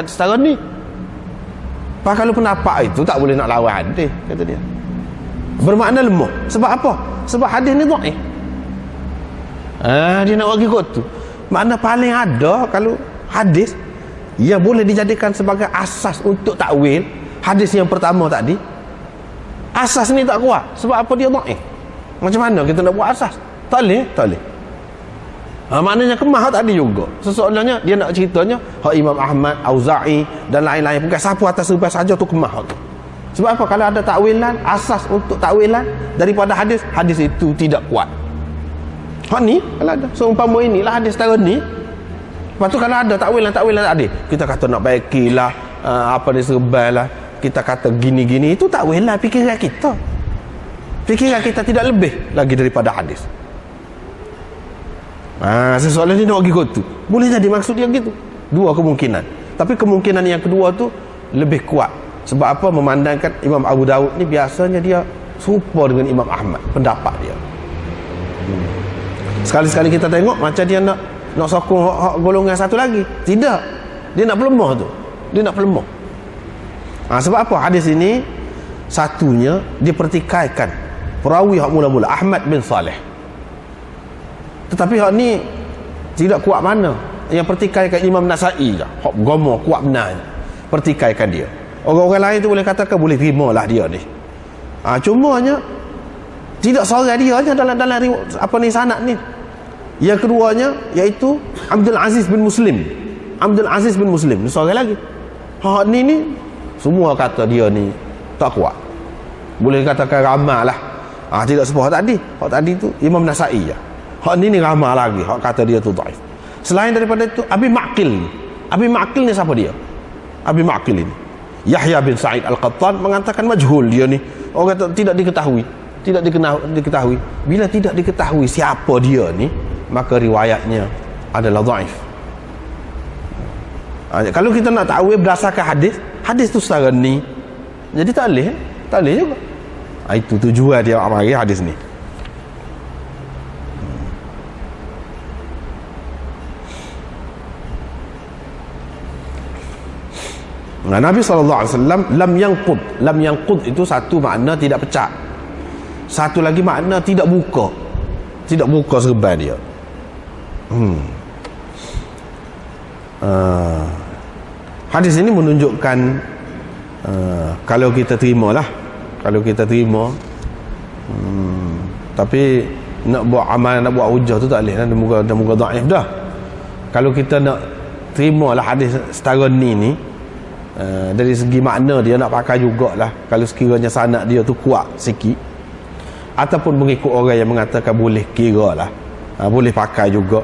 setara ni. Pak kalau pendapat itu tak boleh nak lawan hadis, kata dia. Bermakna lemah. Sebab apa? Sebab hadis ni dhaif. Dia nak bagi kot tu. Makna paling ada kalau hadis yang boleh dijadikan sebagai asas untuk takwil, hadis yang pertama tadi, asas ni tak kuat. Sebab apa? Dia dhaif. Macam mana kita nak buat asas? Tak boleh. Maknanya kemah tadi juga. Sesoalnya dia nak ceritanya hak Imam Ahmad, Auza'i dan lain-lain, bukan siapa atas serba saja tu kemah tu. Sebab apa? Kalau ada takwilan, asas untuk takwilan daripada hadis itu tidak kuat. Hak ni kalau ada seumpama inilah hadis setara ni. Lepas tu kalau ada takwilan tadi, kita kata nak baikilah ni serba lah, kita kata gini-gini, itu takwilan fikiran kita. Fikiran kita tidak lebih lagi daripada hadis. Sesoalan ni nak pergi kot tu. Boleh jadi maksud dia gitu. Dua kemungkinan. Tapi kemungkinan yang kedua tu lebih kuat. Sebab apa? Memandangkan Imam Abu Dawud ni biasanya dia serupa dengan Imam Ahmad pendapat dia. Sekali-sekali kita tengok macam dia nak sokong golongan satu lagi. Tidak. Dia nak pelemah tu. Sebab apa? Hadis ini satunya dipertikaikan perawi hak mula-mula Ahmad bin Saleh. Tetapi hak ni tidak kuat mana. Yang pertikaikan Imam Nasa'i je. Hak gomo kuat benar. Pertikaikan dia. Orang-orang lain tu boleh katakan boleh terimalah dia ni. Cumanya tidak seorang dia je dalam sanad ni. Yang keduanya iaitu Abdul Aziz bin Muslim. Ni seorang lagi. Hak ni semua kata dia ni tak kuat. Boleh katakan ramah lah. Tidak sebuah tadi. Hak tadi tu Imam Nasa'i je. Hak ni ramah lagi. Hak kata dia tu dhaif. Selain daripada itu, Abi Ma'qil ni siapa dia? Abi Ma'qil ini Yahya bin Sa'id Al-Qattan mengatakan majhul dia ni. Orang tidak diketahui. Bila tidak diketahui siapa dia ni, maka riwayatnya adalah dhaif. Kalau kita nak takwil berdasarkan hadis tu secara ni, jadi tak boleh juga. Itu tujuan dia amari hadis ni. Nabi SAW lam yanqud itu satu makna tidak pecah. Satu lagi makna tidak buka serban dia. Hadis ini menunjukkan kalau kita terima, tapi nak buat amal, nak buat hujah tu tak boleh lah. Dia muka dhaif dah. Kalau kita nak terimalah hadis setara ni, dari segi makna dia nak pakai jugalah. Kalau sekiranya sanad dia tu kuat sikit, ataupun mengikut orang yang mengatakan boleh kira lah, boleh pakai juga.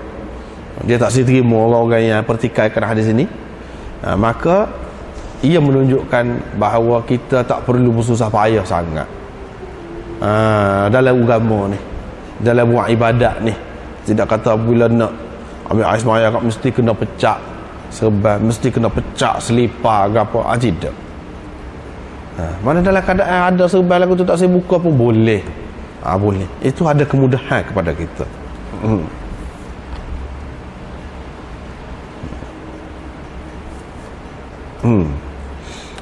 Dia tak terima orang-orang yang pertikaikan hadis ini, maka ia menunjukkan bahawa kita tak perlu bersusah payah sangat dalam agama ni, dalam buat ibadat ni. Tidak kata bila nak ambil air semaya mesti kena pecah serban, mesti kena pecah selipar ke apa. Tidak. Mana dalam keadaan ada serban lagu tu tak saya buka pun boleh. Boleh. Itu ada kemudahan kepada kita.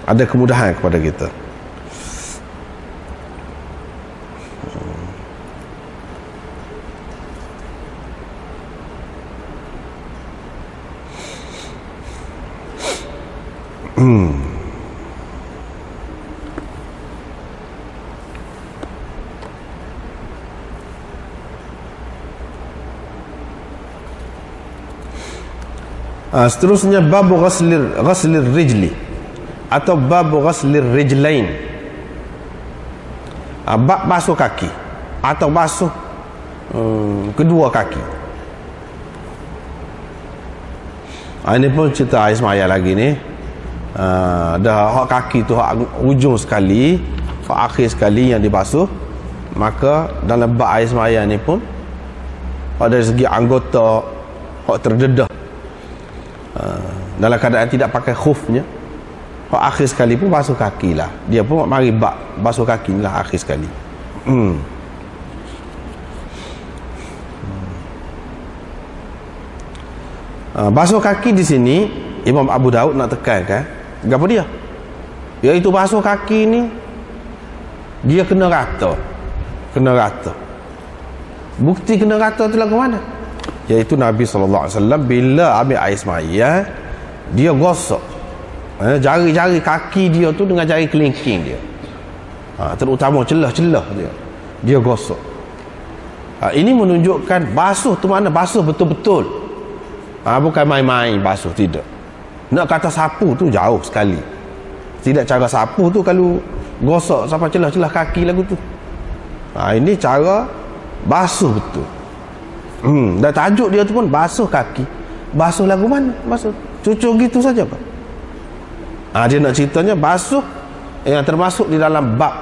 Ada kemudahan kepada kita. Seterusnya bab ghaslir rijli atau bab ghaslir rijlain. Bab basuh kaki atau basuh kedua kaki. Ini pun cerita air semaya lagi ni. Dah hak kaki tu hak ujung sekali, hak akhir sekali yang dibasuh. Maka dalam bab air semaya ni pun dari segi anggota hak terdedah dalam keadaan tidak pakai khufnya, hak akhir sekali pun basuh kaki lah. Dia pun mari basuh kaki lah akhir sekali. Basuh kaki di sini Imam Abu Daud nak tekankan apa dia? Iaitu basuh kaki ni dia kena rata. Kena rata. Bukti kena rata tu lagu mana? Iaitu Nabi SAW bila ambil air semaya, dia gosok jari-jari kaki dia tu dengan jari kelingking dia, terutama celah-celah dia gosok. Ini menunjukkan basuh tu mana basuh betul-betul, bukan main-main basuh, tidak. Nak kata sapu tu jauh sekali. Tidak cara sapu tu kalau gosok sampai celah-celah kaki lagu tu. Ini cara basuh betul. Dan tajuk dia tu pun basuh kaki. Basuh lagu mana? Basuh cucuk gitu saja Pak. Dia nak ceritanya basuh yang termasuk di dalam bab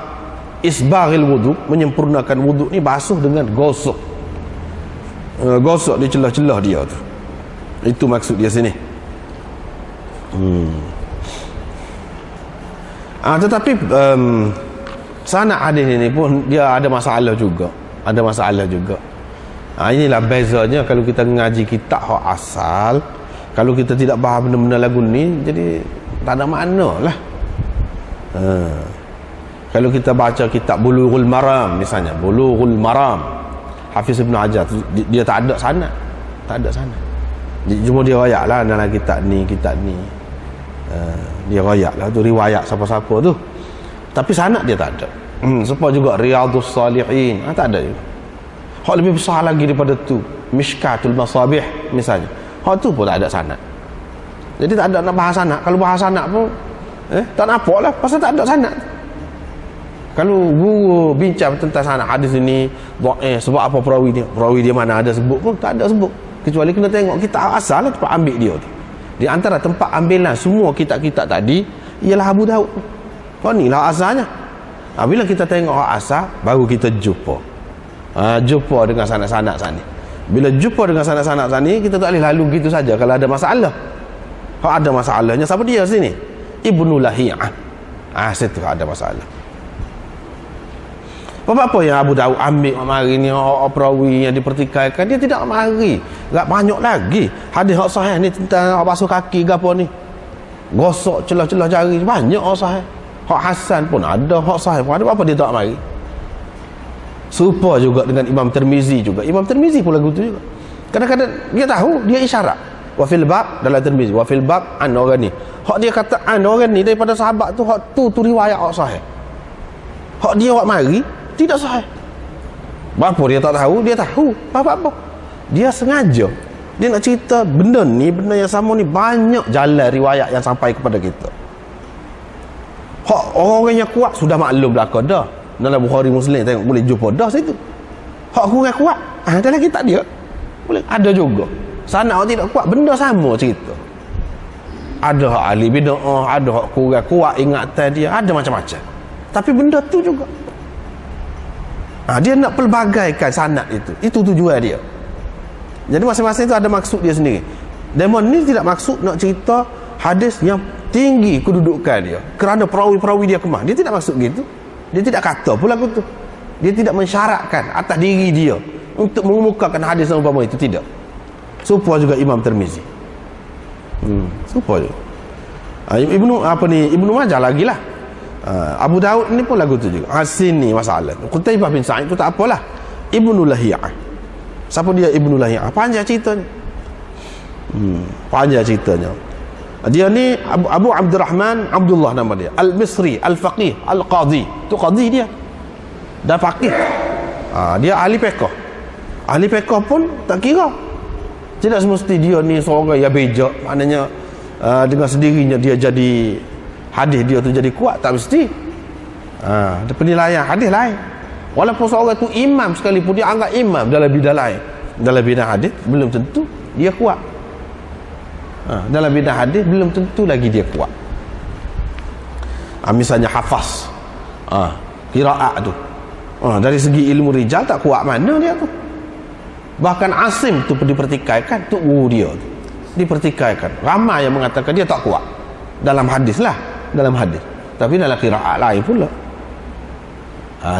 isbaghil wudu, menyempurnakan wudu ni basuh dengan gosok. Gosok di celah-celah dia tu. Itu maksud dia sini. Tetapi sanad hadis ini pun dia ada masalah juga. Ada masalah juga. Inilah bezanya kalau kita ngaji kitab hak asal. Kalau kita tidak faham benda-benda lagu ni, jadi tak ada makna lah. Kalau kita baca kitab Bulughul Maram misalnya, Bulughul Maram Hafiz Ibn Hajar, dia tak ada sanad. Tak ada sanad. Cuma dia rayak lah dalam kitab ni. Dia rayak lah tu riwayat siapa-siapa tu. Tapi sanad dia tak ada. Sebab juga Riyadhus Salihin, tak ada juga. Hak lebih besar lagi daripada tu, Mishkatul Masabih misalnya, hak tu pun tak ada sanad. Jadi tak ada nak bahas sanad. Kalau bahas sanad pun tak nampak lah, pasal tak ada sanad. Kalau guru bincang tentang sanad hadis ini sebab apa perawi dia mana ada sebut pun tak ada sebut, kecuali kena tengok kitab asal lah, tempat ambil dia tu. Di antara tempat ambilan semua kitab-kitab tadi ialah Abu Daud. Ni lah asalnya. Bila kita tengok asal, baru kita jumpa dengan sanad-sanad sana. Bila jumpa dengan sanad-sanad sana, kita tak boleh lalu gitu saja kalau ada masalah. Kalau ada masalahnya, siapa dia sini? Ibnu Lahiyah. Situ ada masalah. Apa yang Abu Daud ambil mari ni perawi yang dipertikaikan, dia tidak mari. Tak banyak lagi hadis hak sahih ni tentang basuh kaki ke apa ni. Gosok celah-celah jari banyak hak sahih. Hak Hasan pun ada, hak sahih pun ada. Apa dia tak mari? Serupa juga dengan Imam Tirmizi juga. Imam Tirmizi pun lagu tu juga. Kadang-kadang dia tahu, dia isyarat. Wa fil bab dalam Tirmizi, wa fil bab an orang ni. Hak dia kata an orang ni daripada sahabat tu, hak tu riwayat hak sahih. Hak dia hak mari tidak sahih. Apa dia tak tahu? Dia tahu. Apa-apa. Dia sengaja. Dia nak cerita benda ni, benda yang sama ni banyak jalan riwayat yang sampai kepada kita. Hak orang yang kuat sudah maklum belaka dah. Dalam Bukhari Muslim tengok boleh jumpa dah situ. Hak kurang kuat, dalam kitab dia boleh ada juga. Sanad tidak kuat, benda sama cerita. Ada hak ahli bid'ah, ada hak kurang kuat ingatan dia, ada macam-macam. Tapi benda tu juga. Dia nak pelbagaikan sanad itu. Itu tujuan dia. Jadi masing-masing itu ada maksud dia sendiri. Demon ni tidak maksud nak cerita hadis yang tinggi kedudukan dia kerana perawi-perawi dia kemah. Dia tidak maksud gitu. Dia tidak kata pula begitu. Dia tidak mensyaratkan atas diri dia untuk mengemukakan hadis yang umpama itu, tidak. Serupa juga Imam Tirmizi. Serupa juga. Ibnu Majah lagi lah. Abu Daud ni pun lagu tu juga. Sini masalah. Qutaibah bin Sa'id tu tak apalah. Ibnu Lahiyah. Siapa dia Ibnu Lahiyah? Panjang ceritanya. Panjang ceritanya. Dia ni Abu Abdurrahman Abdullah nama dia, Al-Misri, Al-Faqih, Al-Qadhi. Tu qadhi dia. Dan faqih. Dia ahli fiqh. Ahli fiqh pun tak kira. Tidak semesti dia ni seorang yang bijak, maknanya dengan sendirinya dia jadi hadis dia tu jadi kuat, tak mesti. Penilaian hadis lain. Walaupun seorang tu imam sekalipun, dia anggap imam dalam bidang lain, dalam bidang hadis belum tentu dia kuat. Dalam bidang hadis belum tentu lagi dia kuat. Misalnya hafaz, qiraat tu, dari segi ilmu rijal tak kuat mana dia tu. Bahkan Asim tu dipertikaikan, tu guru dia tu dipertikaikan. Ramai yang mengatakan dia tak kuat dalam hadis lah, dalam hadis, tapi dalam qiraat lain pula.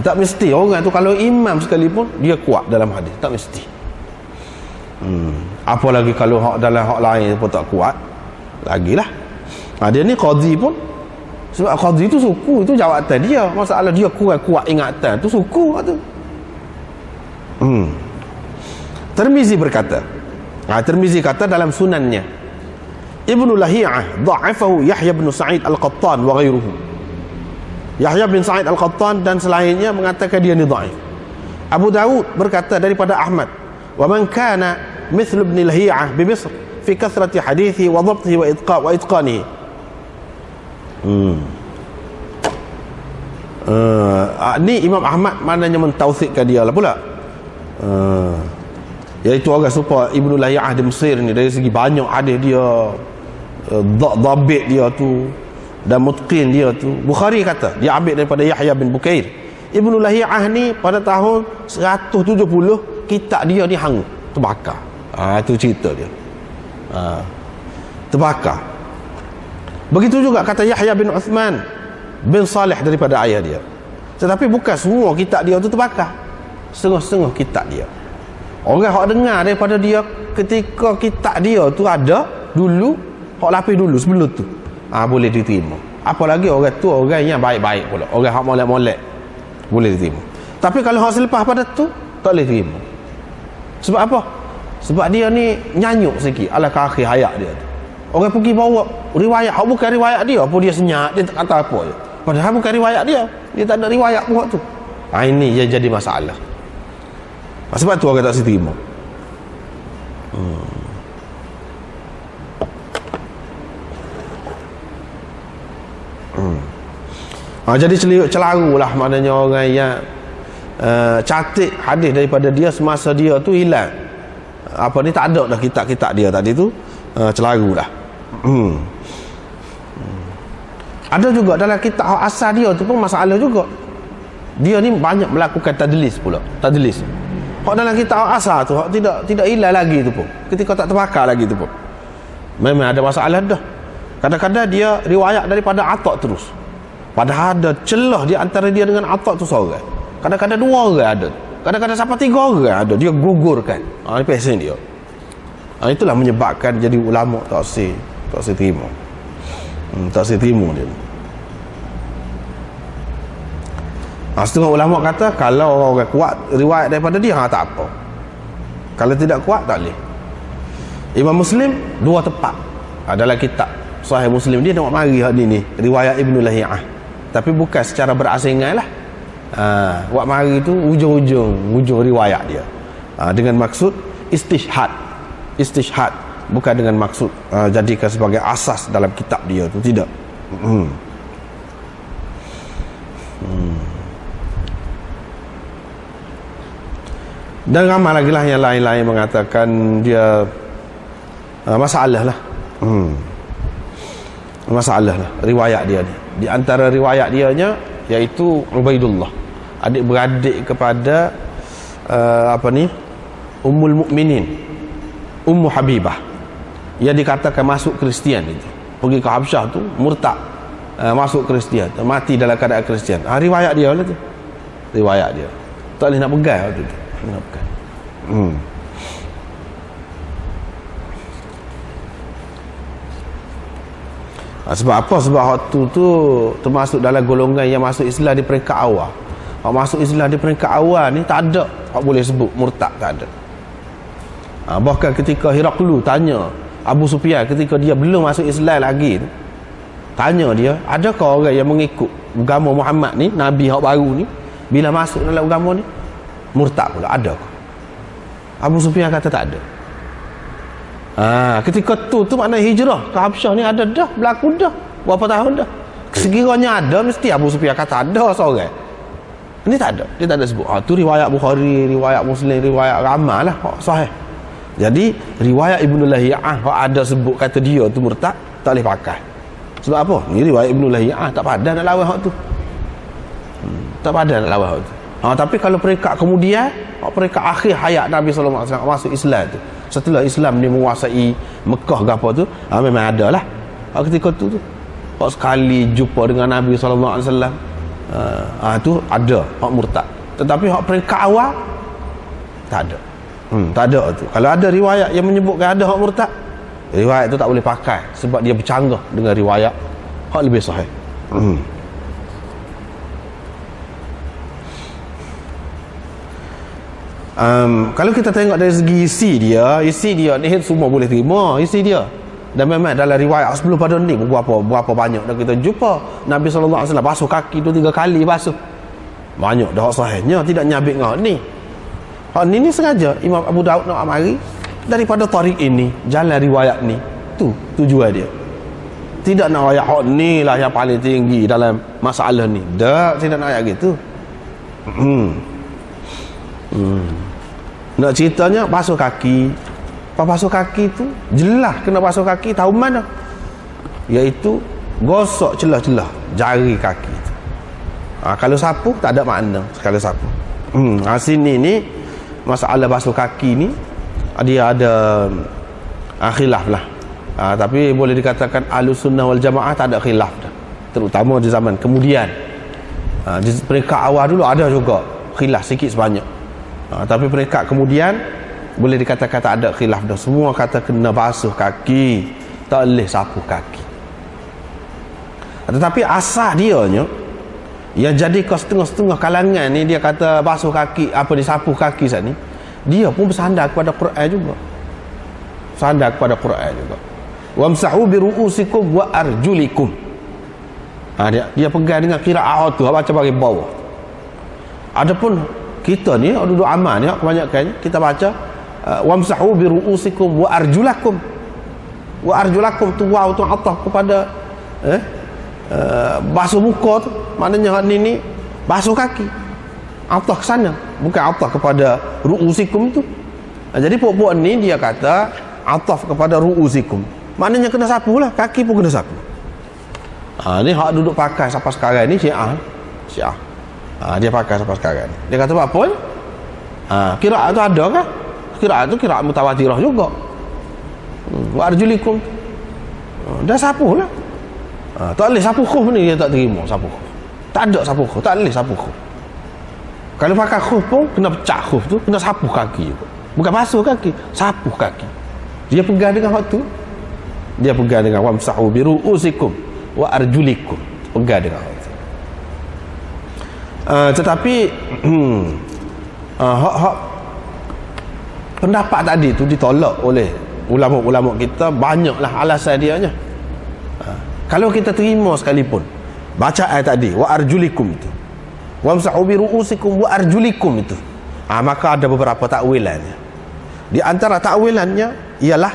Tak mesti orang tu kalau imam sekalipun dia kuat dalam hadis, tak mesti. Apalagi kalau hak dalam hak lain pun tak kuat lagilah. Dia ni qadhi pun, sebab qadhi tu suku, itu jawatan dia. Masalah dia kuat ingatan tu suku tu. Tirmizi berkata, Tirmizi kata dalam sunannya, Ibnu Lahiyah dha'afahu Yahya bin Sa'id Al-Qattan wa ghairuhu. Yahya bin Sa'id Al-Qattan dan selainnya mengatakan dia ni dhaif. Abu Dawud berkata daripada Ahmad, wa man kana mithl ibn Lahiyah bi Misr fi kathrati hadithi wa dhabtihi wa itqanihi. Ni Imam Ahmad maknanya mentausikkan dia lah pula. Iaitu orang supaya Ibnu Lahiyah di Mesir ni, dari segi banyak hadis dia, dhabit dia tu dan mutqin dia tu. Bukhari kata dia ambil daripada Yahya bin Bukair. Ibnu Lahiyah ni pada tahun 170 kitab dia ni hang terbakar. Itu cerita dia. Terbakar. Begitu juga kata Yahya bin Uthman bin Salih daripada ayah dia. Tetapi bukan semua kitab dia tu terbakar. Setengah-setengah kitab dia. Orang hak dengar daripada dia ketika kitab dia tu ada dulu, hak lapis dulu sebelum tu, boleh diterima. Apalagi orang tu orang yang baik-baik pula, orang hak molek-molek, boleh diterima. Tapi kalau hak selepas pada tu tak boleh terima. Sebab apa? Sebab dia ni nyanyuk sikit ala akhir hayat dia tu. Orang pergi bawa riwayat hak bukan riwayat dia pun dia senyap, dia tak kata apa je. Padahal bukan riwayat dia, dia tak ada riwayat pun hak tu. Ini yang jadi masalah. Sebab tu orang tak terima. Jadi celaru lah maknanya orang yang catat hadis daripada dia semasa dia tu hilang. Apa ni, tak ada dah kitab-kitab dia tadi tu, celaru lah. Ada juga dalam kitab asal dia tu pun masalah juga. Dia ni banyak melakukan tadlis pula. Tadlis. Hak dalam kitab asal tu hak tidak hilang lagi tu pun. Ketika tak terbakar lagi tu pun, memang ada masalah dah. Kadang-kadang dia riwayat daripada Atta' terus. Padahal ada celah di antara dia dengan Atta' tu seorang. Kadang-kadang 2 orang ada. Kadang-kadang sampai 3 orang ada. Dia gugurkan. Ini pesen dia. Itulah menyebabkan jadi ulama tak saya terima. Tak saya terima dia. Setengah ulama kata kalau orang kuat riwayat daripada dia, tak apa. Kalau tidak kuat tak boleh. Imam Muslim 2 tempat dalam kitab Sahih Muslim dia nak mari hak ni riwayat Ibnu Lahiyah, tapi bukan secara berasingan lah. Wak mari tu ujung riwayat dia, dengan maksud istishhad, bukan dengan maksud jadikan sebagai asas dalam kitab dia tu, tidak. Dan ramai lagi lah yang lain-lain mengatakan dia masalah lah. Masalah lah riwayat dia ni. Di antara riwayat dianya iaitu Ubaidullah, adik-beradik kepada Ummul Mukminin, Ummu Habibah, yang dikatakan masuk Kristian itu. Pergi ke Habsyah tu murtad, masuk Kristian, mati dalam keadaan Kristian. Riwayat dia lah tu. Riwayat dia. Tak boleh nak pegang waktu tu. Sebab apa? Sebab waktu tu termasuk dalam golongan yang masuk Islam di peringkat awal. Masuk Islam di peringkat awal ni tak ada hak boleh sebut murtad, tak ada. Bahkan ketika Heraklu tanya Abu Sufyan ketika dia belum masuk Islam lagi tu, tanya dia, adakah orang yang mengikut agama Muhammad ni, Nabi yang baru ni, bila masuk dalam agama ni murtad pula, adakah? Abu Sufyan kata tak ada. Ketika tu makna hijrah ke Habsyah ni ada dah, berlaku dah berapa tahun dah. Sekiranya ada, mesti Abu Sufyan kata ada seorang. Ini tak ada, dia tak ada sebut. Tu riwayat Bukhari, riwayat Muslim, riwayat ramai lah sahih. Jadi riwayat Ibnu Lahiyah ada sebut kata dia tu murtad, tak boleh pakai. Sebab apa? Ni riwayat Ibnu Lahiyah, tak padan nak lawan hak tu. Tak padan nak lawan hak tu. Tapi kalau peringkat kemudian, peringkat akhir hayat Nabi SAW masuk Islam tu, setelah Islam ni menguasai Mekah ke apa tu, memang ada lah ketika tu hak sekali jumpa dengan Nabi SAW, tu ada hak murtad. Tetapi hak peringkat awal tak ada. Tak ada tu. Kalau ada riwayat yang menyebutkan ada hak murtad, riwayat tu tak boleh pakai sebab dia bercanggah dengan riwayat hak lebih sahih. Kalau kita tengok dari segi isi dia ni semua boleh terima isi dia. Dan memang dalam riwayat sebelum pada ni berapa banyak dah kita jumpa Nabi SAW basuh kaki tu 3 kali basuh. Banyak dah sahihnya, tidak nyabik ngak ni. Hak ni sengaja Imam Abu Daud nak amari daripada tarik ini, jalan riwayat ni. Tu tujuan dia. Tidak nak ayat hak ni lah yang paling tinggi dalam masalah ni. Dak, tidak nak ayat gitu. Nak ceritanya basuh kaki. Basuh kaki tu jelas kena basuh kaki tahu mana, iaitu gosok celah-celah jari kaki tu. Kalau sapu tak ada makna kalau sapu. Sini ni masalah basuh kaki ni dia ada khilaf lah. Tapi boleh dikatakan Ahlus Sunnah wal Jamaah tak ada khilaf dah, terutama di zaman kemudian. Di peringkat awal dulu ada juga khilaf sikit sebanyak. Tapi peringkat kemudian boleh dikatakan tak ada khilaf dah. Semua kata kena basuh kaki, tak boleh sapu kaki. Tetapi asal dianya yang jadi ke setengah-setengah kalangan ni, dia kata basuh kaki, apa disapu kaki saat ni, dia pun bersandar kepada Quran juga. Bersandar kepada Quran juga. Wamsahu bi ru'usikum wa arjulikum. Dia pegang dengan qiraat tu, baca bagi bawah. Adapun kita ni duduk amal ni kebanyakan kita baca wamsahu bi ru'usikum wa arjulakum. Wa arjulakum tu waw tu ataf kepada basuh muka tu, maknanya ni basuh kaki, ataf ke sana, bukan ataf kepada ru'usikum tu. Jadi puak-puak ni dia kata ataf kepada ru'usikum, maknanya kena sapu lah, kaki pun kena sapu. Ni hak duduk pakai sampai sekarang ni Syiah. Dia pakai sampai sekarang ni. Dia kata apa ni? Qiraat tu ada kan? Qiraat tu qiraat mutawatirah juga. Wa arjulikum. Dah sapu lah. Tak boleh sapu khuf ni, dia tak terima sapu khuf. Tak ada sapu khuf, tak boleh sapu khuf. Kalau pakai khuf pun kena pecah khuf tu, kena sapu kaki tu. Bukan basuh kaki, sapu kaki. Dia pegang dengan hak tu. Dia pegang dengan wamsahu bi ru'usikum wa arjulikum. Pegang dengan hak tu. Tetapi hak pendapat tadi tu ditolak oleh ulama-ulama kita, banyaklah alasan dianya. Kalau kita terima sekalipun bacaan tadi wa arjulikum itu, wamsahu bi ru'usikum wa arjulikum itu, maka ada beberapa takwilannya. Di antara takwilannya ialah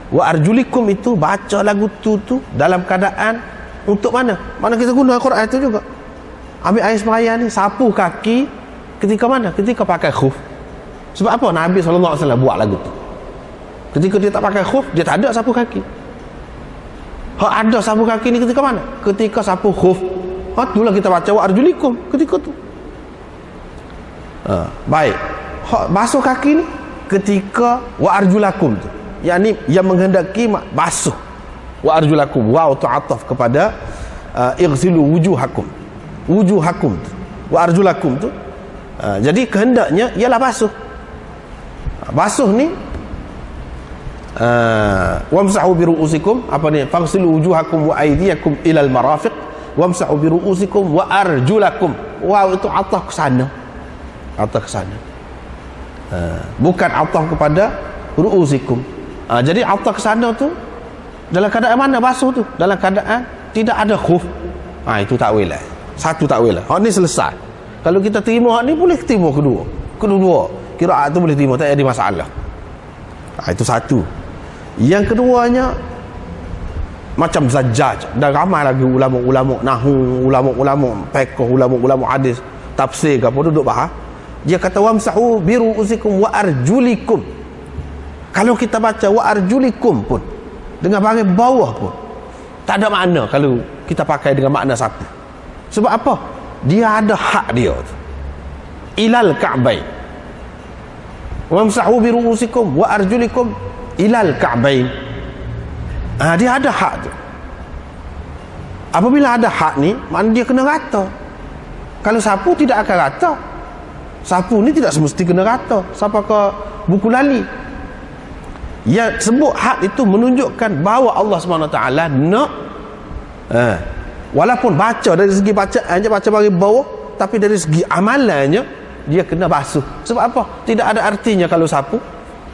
wa arjulikum itu baca lagu tu dalam keadaan untuk mana? Mana kita guna Quran itu juga. Ambil air sembahyang ni sapu kaki ketika mana? Ketika pakai khuf. Sebab apa Nabi SAW buat lagu tu? Ketika dia tak pakai khuf, dia tak ada sapu kaki. Hak ada sapu kaki ni ketika mana? Ketika sapu khuf. Itulah kita baca wa arjulikum ketika tu. Baik. Hak basuh kaki ni ketika wa arjulakum tu. Yang yang menghendaki basuh. Wa arjulakum. Wa ta'ataf kepada ighsilu wujuhakum. Wujuhakum tu. Wa arjulakum tu. Jadi kehendaknya ialah basuh. Basuh ni wamsahu bi ru'usikum, apa ni, faghsilu wujuhakum wa aydiyakum ilal marafiq wamsahu bi ru'usikum wa arjulakum. Wow, itu ataf ke sana, ataf ke sana, bukan ataf kepada ru'usikum. Jadi atau ke sana tu dalam keadaan mana basuh tu? Dalam keadaan tidak ada khuf. Itu takwil lah. Satu takwil lah. Hak ni selesai. Kalau kita terima hak ni, boleh terima kedua. Kedua kiraat tu boleh terima, tak ada masalah. Itu satu. Yang keduanya macam Zajjaj, dan ramai lagi ulama-ulama nahwu, ulama-ulama fiqh, ulama-ulama hadis, tafsir ke apa duduk bahas. Dia kata wamsahu biru'usikum wa arjulikum. Kalau kita baca wa arjulikum pun dengan bahagian bawah pun tak ada makna kalau kita pakai dengan makna sapu. Sebab apa? Dia ada hak dia tu. Ilal ka'bain. Wamsahu biru'usikum wa arjulikum ilal ka'bain. Dia ada hak tu. Apabila ada hak ni, maknanya dia kena rata. Kalau sapu tidak akan rata. Sapu ni tidak semesti kena rata. Siapa ke buku lali. Yang sebut hak itu menunjukkan bahawa Allah SWT nak walaupun baca dari segi bacaannya, baca bagi bawah, tapi dari segi amalannya dia kena basuh. Sebab apa? Tidak ada artinya kalau sapu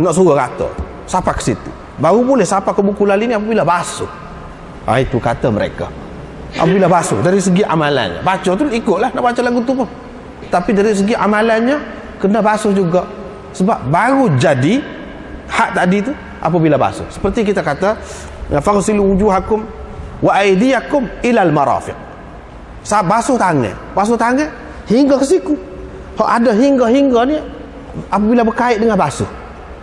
nak suruh rata. Sapa ke situ. Baru boleh sapa ke buku lali ni apabila basuh. Itu kata mereka. Apabila basuh dari segi amalannya. Baca tu ikutlah nak baca lagu tu pun. Tapi dari segi amalannya kena basuh juga. Sebab baru jadi hak tadi tu apabila basuh. Seperti kita kata faghsilu wujuhakum wa aydiyakum ilal marafiq. Basuh tangan. Basuh tangan hingga ke siku. Hak ada hingga-hingga ni apabila berkait dengan basuh.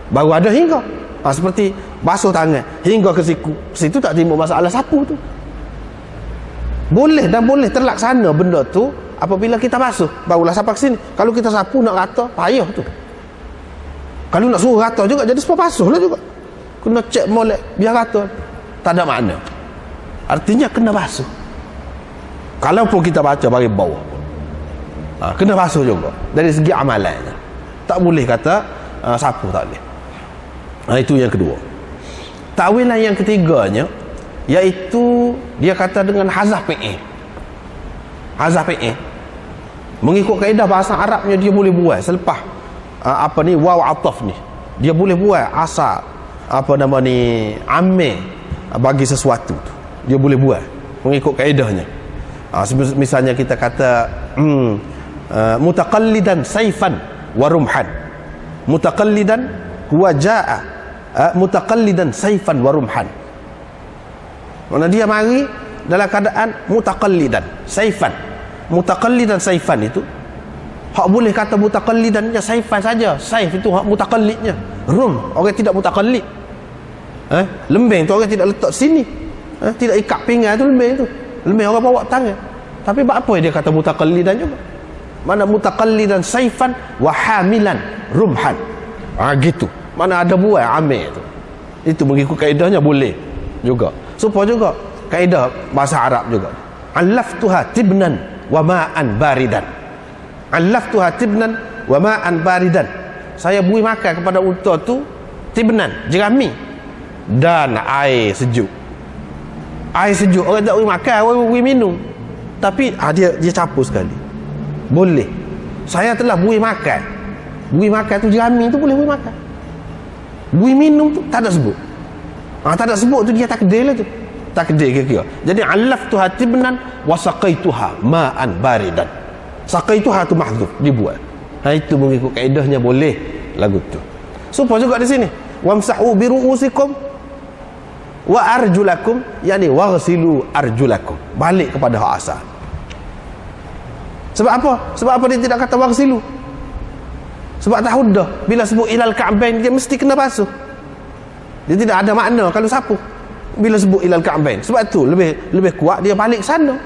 Baru ada hingga. Seperti basuh tangan hingga ke siku. Situ tak timbul masalah sapu tu. Boleh dan boleh terlaksana benda tu apabila kita basuh. Barulah sampai ke sini. Kalau kita sapu nak rata, payah tu. Kalau nak suruh rata juga, jadi sebab basuh lah juga. Kena cek molek biar rata. Tak ada makna. Artinya kena basuh. Kalaupun kita baca bagi bawah, kena basuh juga. Dari segi amalannya. Tak boleh kata sapu, tak boleh. Itu yang kedua. Takwilan yang ketiganya, iaitu dia kata dengan hazaf PA. Hazaf PA. Mengikut kaedah bahasa Arabnya dia boleh buat selepas waw ataf ni. Dia boleh buat asal amil bagi sesuatu tu. Dia boleh buat mengikut kaedahnya. Misalnya kita kata mutaqallidan saifan wa rumhan. Mutaqallidan huwa jaa mutaqallidan saifan wa rumhan. Mana dia mari dalam keadaan mutaqallidan saifan. Mutaqallidan saifan itu hak boleh kata mutaqallidannya saifan saja. Saif itu hak mutaqallidnya. Rum orang tidak mutaqallid. Lembing tu orang tidak letak sini. Tidak ikat pinggang tu lembing tu. Lembing orang bawa tangan. Tapi apa dia kata mutaqallidan juga? Mana mutaqallidan saifan wa hamilan rumhan. Gitu. Mana ada buat amil tu. Itu mengikut kaedahnya boleh juga. Supaya juga kaedah bahasa Arab juga. Allaftuha tibnan wa ma'an baridan. Allaftuha tibnan wa ma'an baridan. Saya beri makan kepada unta tu tibnan, jerami dan air sejuk. Air sejuk orang tak beri makan, orang beri minum. Tapi dia campur sekali. Boleh. Saya telah beri makan. Beri makan tu jerami tu boleh beri makan. Beri minum tu tak ada sebut. Tak ada sebut tu dia takdir lah tu. Takdir kira-kira. Jadi allaftuha tibnan wa saqaituha ma'an baridan. Saqaituha tu mahdzuf, dibuat. Itu mengikut kaedahnya boleh lagu tu. Supaya juga di sini wamsahu biru'usikum wa arjulakum, yakni waghsilu arjulakum. Balik kepada hak asal. Sebab apa? Sebab apa dia tidak kata waghsilu? Sebab tahu dah bila sebut ilal ka'bain dia mesti kena basuh. Dia tidak ada makna kalau sapu bila sebut ilal ka'bain. Sebab tu lebih kuat dia balik ke sana.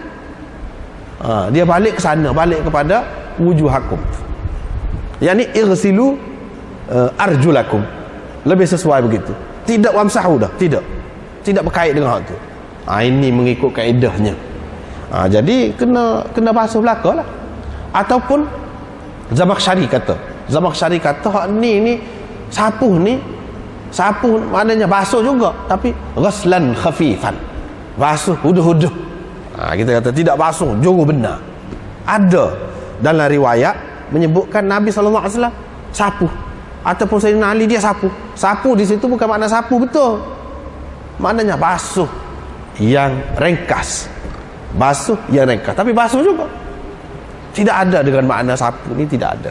Dia balik ke sana, balik kepada wujuhakum. Yani irsilu arjulakum. Lebih sesuai begitu. Tidak wamsahu dah, tidak berkait dengan hal tu. Ini mengikut kaedahnya. Jadi kena basuh belaka lah. Ataupun Zamakhsyari kata hak ni sapu maknanya basuh juga, tapi ghaslan khafifan. Basuh huduh-huduh. Kita kata tidak basuh juru benar. Ada dalam riwayat menyebutkan Nabi SAW sapu ataupun Sayyidina Ali, dia sapu. Sapu di situ bukan makna sapu betul, maknanya basuh yang ringkas, basuh yang ringkas, tapi basuh juga. Tidak ada dengan makna sapu ni, tidak ada.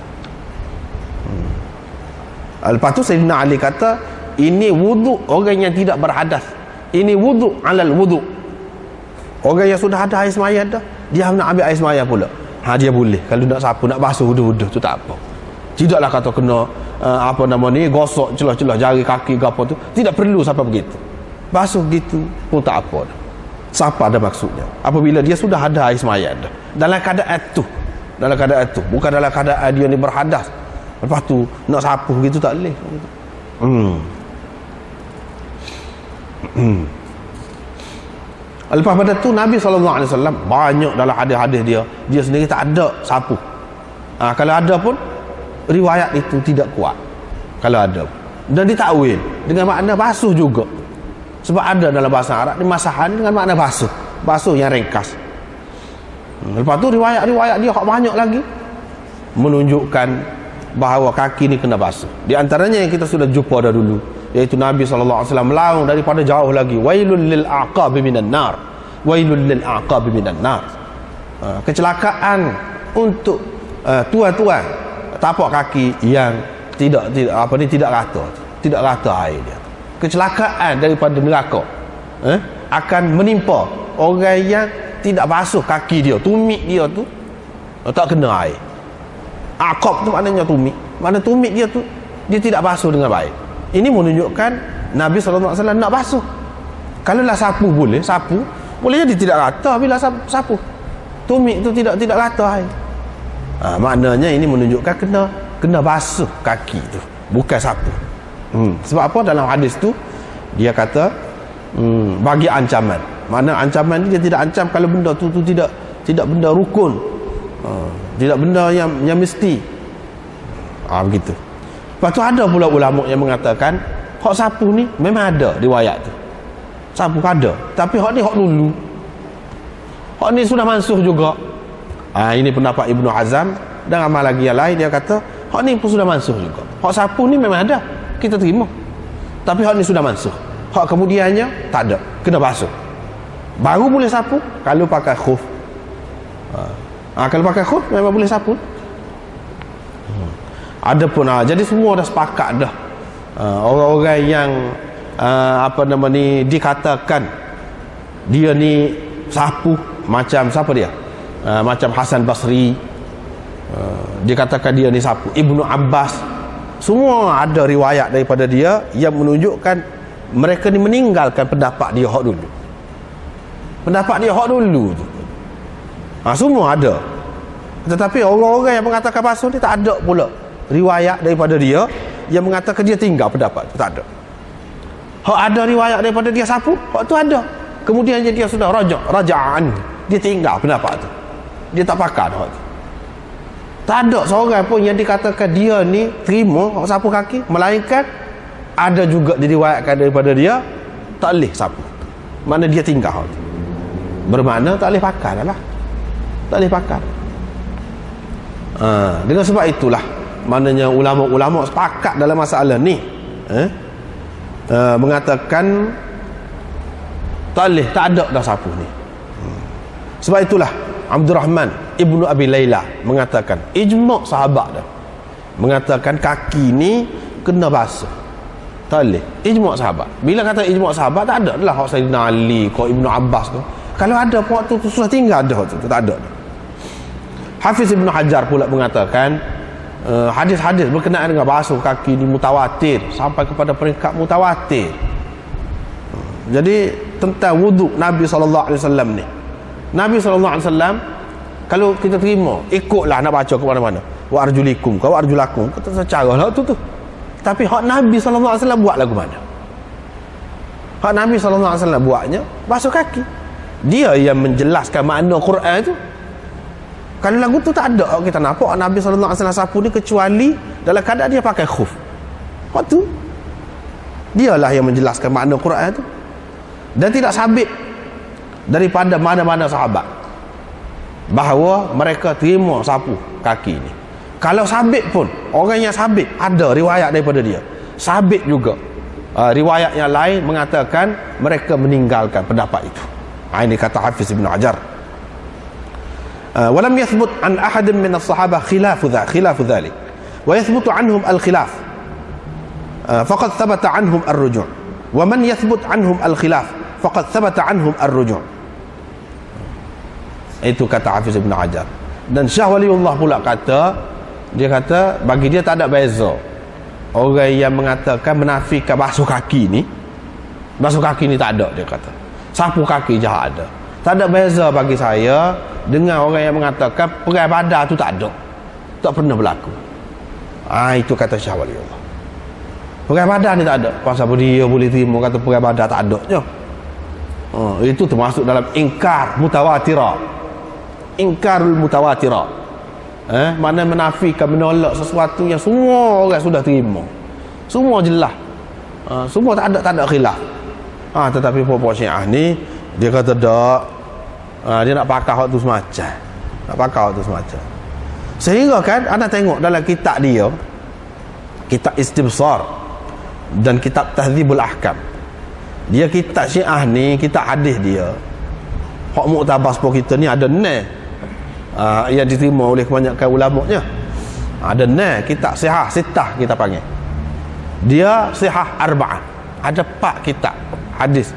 Lepas tu Sayyidina Ali kata, ini wuduk orang yang tidak berhadas, ini wuduk alal wuduk. Orang yang sudah ada air semaya dah, dia nak ambil air semaya pula, dia boleh. Kalau nak sapu, nak basuh wuduk-wuduk tu tak apa. Tidaklah kata kena gosok celah-celah jari kaki ke apa tu, tidak perlu sampai begitu. Basuh gitu pun tak apa dah. Siapa ada maksudnya apabila dia sudah ada air semaya dah, dalam keadaan tu, bukan dalam keadaan dia ni berhadas, lepas tu nak sapu gitu tak boleh. Lepas pada tu Nabi SAW banyak dalam hadis-hadis dia sendiri tak ada sapu. Kalau ada pun riwayat itu tidak kuat. Kalau ada, dan ditakwil dengan makna basuh juga. Sebab ada dalam bahasa Arab ni masahan dengan makna basuh yang ringkas. Lepas tu riwayat-riwayat dia banyak lagi menunjukkan bahawa kaki ni kena basuh. Di antaranya yang kita sudah jumpa dah dulu, iaitu Nabi SAW melaung daripada jauh lagi, wailul lil aqabi minan nar, wailul lil aqabi minan nar. Kecelakaan untuk tuan-tuan tapak kaki yang tidak rata air dia. Kecelakaan daripada neraka akan menimpa orang yang tidak basuh kaki dia, tumit dia tu tak kena air. Aqab tu maknanya tumit, makna tumit dia tu dia tidak basuh dengan baik. Ini menunjukkan Nabi SAW nak basuh. Kalau lah sapu boleh jadi tidak rata bila sapu. Tumit tu tidak rata air. Maknanya ini menunjukkan kena basuh kaki tu, bukan sapu. Sebab apa? Dalam hadis tu dia kata bagi ancaman. Mana ancaman ni, dia tidak ancam kalau benda tu tidak benda rukun, tidak benda yang mesti. Begitu. Lepas tu ada pula ulama yang mengatakan hak sapu ni memang ada riwayat tu. Sapu ada, tapi hak ni hak dulu. Hak ni sudah mansuh juga. Ini pendapat Ibnu Hazm dan ramai lagi yang lain, dia kata hak ni pun sudah mansuh juga. Hak sapu ni memang ada, kita terima, tapi hak ni sudah mansuh. Hak kemudiannya tak ada, kena basuh. Baru boleh sapu kalau pakai khuf. Kalau pakai khuf memang boleh sapu. Ada pun jadi semua dah sepakat dah. Orang-orang yang dikatakan dia ni sapu, macam siapa dia? Macam Hasan Basri, dikatakan dia ni sapu. Ibnu Abbas, semua ada riwayat daripada dia yang menunjukkan mereka ni meninggalkan pendapat dia hak dulu. Pendapat dia hak dulu tu. Semua ada. Tetapi orang-orang yang mengatakan basuh ni tak ada pula riwayat daripada dia yang mengatakan dia tinggal pendapat tu, tak ada. Hak ada riwayat daripada dia sapu, hak tu ada. Kemudian dia sudah raja'an, dia tinggal pendapat tu. Dia tak pakai hak tu. Tak ada seorang pun yang dikatakan dia ni terima hak sapu kaki, melainkan ada juga diriwayatkan daripada dia tak boleh sapu. Mana dia tinggal hak tu. Bermakna tak boleh pakai dah lah. Tak boleh pakai. Dengan sebab itulah maknanya ulama-ulama sepakat dalam masalah ni, mengatakan tak boleh, tak ada dah sapu ni. Sebab itulah Abdurrahman Ibnu Abi Layla mengatakan, ijma' sahabat dah mengatakan kaki ni kena basuh, tak boleh. Ijma' sahabat. Bila kata ijma' sahabat, tak ada lah hak Sayyidina Ali kau Ibnu Abbas tu. Kalau ada waktu tu susah tinggal dah tu, tak ada. Hafiz Ibnu Hajar pula mengatakan hadis-hadis berkenaan dengan basuh kaki ni mutawatir, sampai kepada peringkat mutawatir. Jadi tentang wuduk Nabi SAW ni, Nabi SAW kalau kita terima, ikutlah nak baca ke mana-mana, wa arjulikum ke wa arjulakum, kita secara lah tu. Tapi hak Nabi SAW buat lagu mana? Hak Nabi SAW buatnya basuh kaki. Dia yang menjelaskan makna Quran tu. Kalau lagu tu tak ada, kita nampak Nabi SAW sapu ni kecuali dalam keadaan dia pakai khuf. Waktu dialah yang menjelaskan makna Quran tu. Dan tidak sabit daripada mana-mana sahabat bahawa mereka terima sapu kaki ni. Kalau sabit pun, orang yang sabit ada riwayat daripada dia. Sabit juga. Riwayat yang lain mengatakan mereka meninggalkan pendapat itu. Ini kata Hafiz Ibn Hajar. Walam yathbut an ahadin min as-sahabah khilafu dhalik. Wa yathbutu anhum al-khilaf. Faqad thabata anhum ar-ruju'. Wa man yathbut anhum al-khilaf faqad thabata anhum ar-ruju'. Itu kata Hafiz Ibn Hajar. Dan Syah Waliullah pula kata, dia kata bagi dia tak ada beza orang yang mengatakan menafikan basuh kaki ni tak ada, dia kata sapu kaki je ada. Tak ada beza bagi saya dengan orang yang mengatakan perai badan tu tak ada, tak pernah berlaku. Itu kata Syah Waliullah. Perai badan ni tak ada, pasal dia boleh terima kata perai badan tak ada je. Itu termasuk dalam ingkarul mutawatirah. Mana menafikan, menolak sesuatu yang semua orang sudah terima, semua jelas, semua tak ada khilaf. Tetapi puak-puak Syiah ni dia kata tak, dia nak pakai hak tu semacam, sehingga kan anda tengok dalam kitab dia, kitab Istibsar dan kitab Tahdzibul Ahkam, dia kitab Syiah ni, kitab hadis dia, hak muktabar sepuluh kita ni ada yang diterima oleh kebanyakan ulamanya. Ada kitab sihah sittah kita panggil. Dia sihah arba'ah. Ada 4 kitab hadis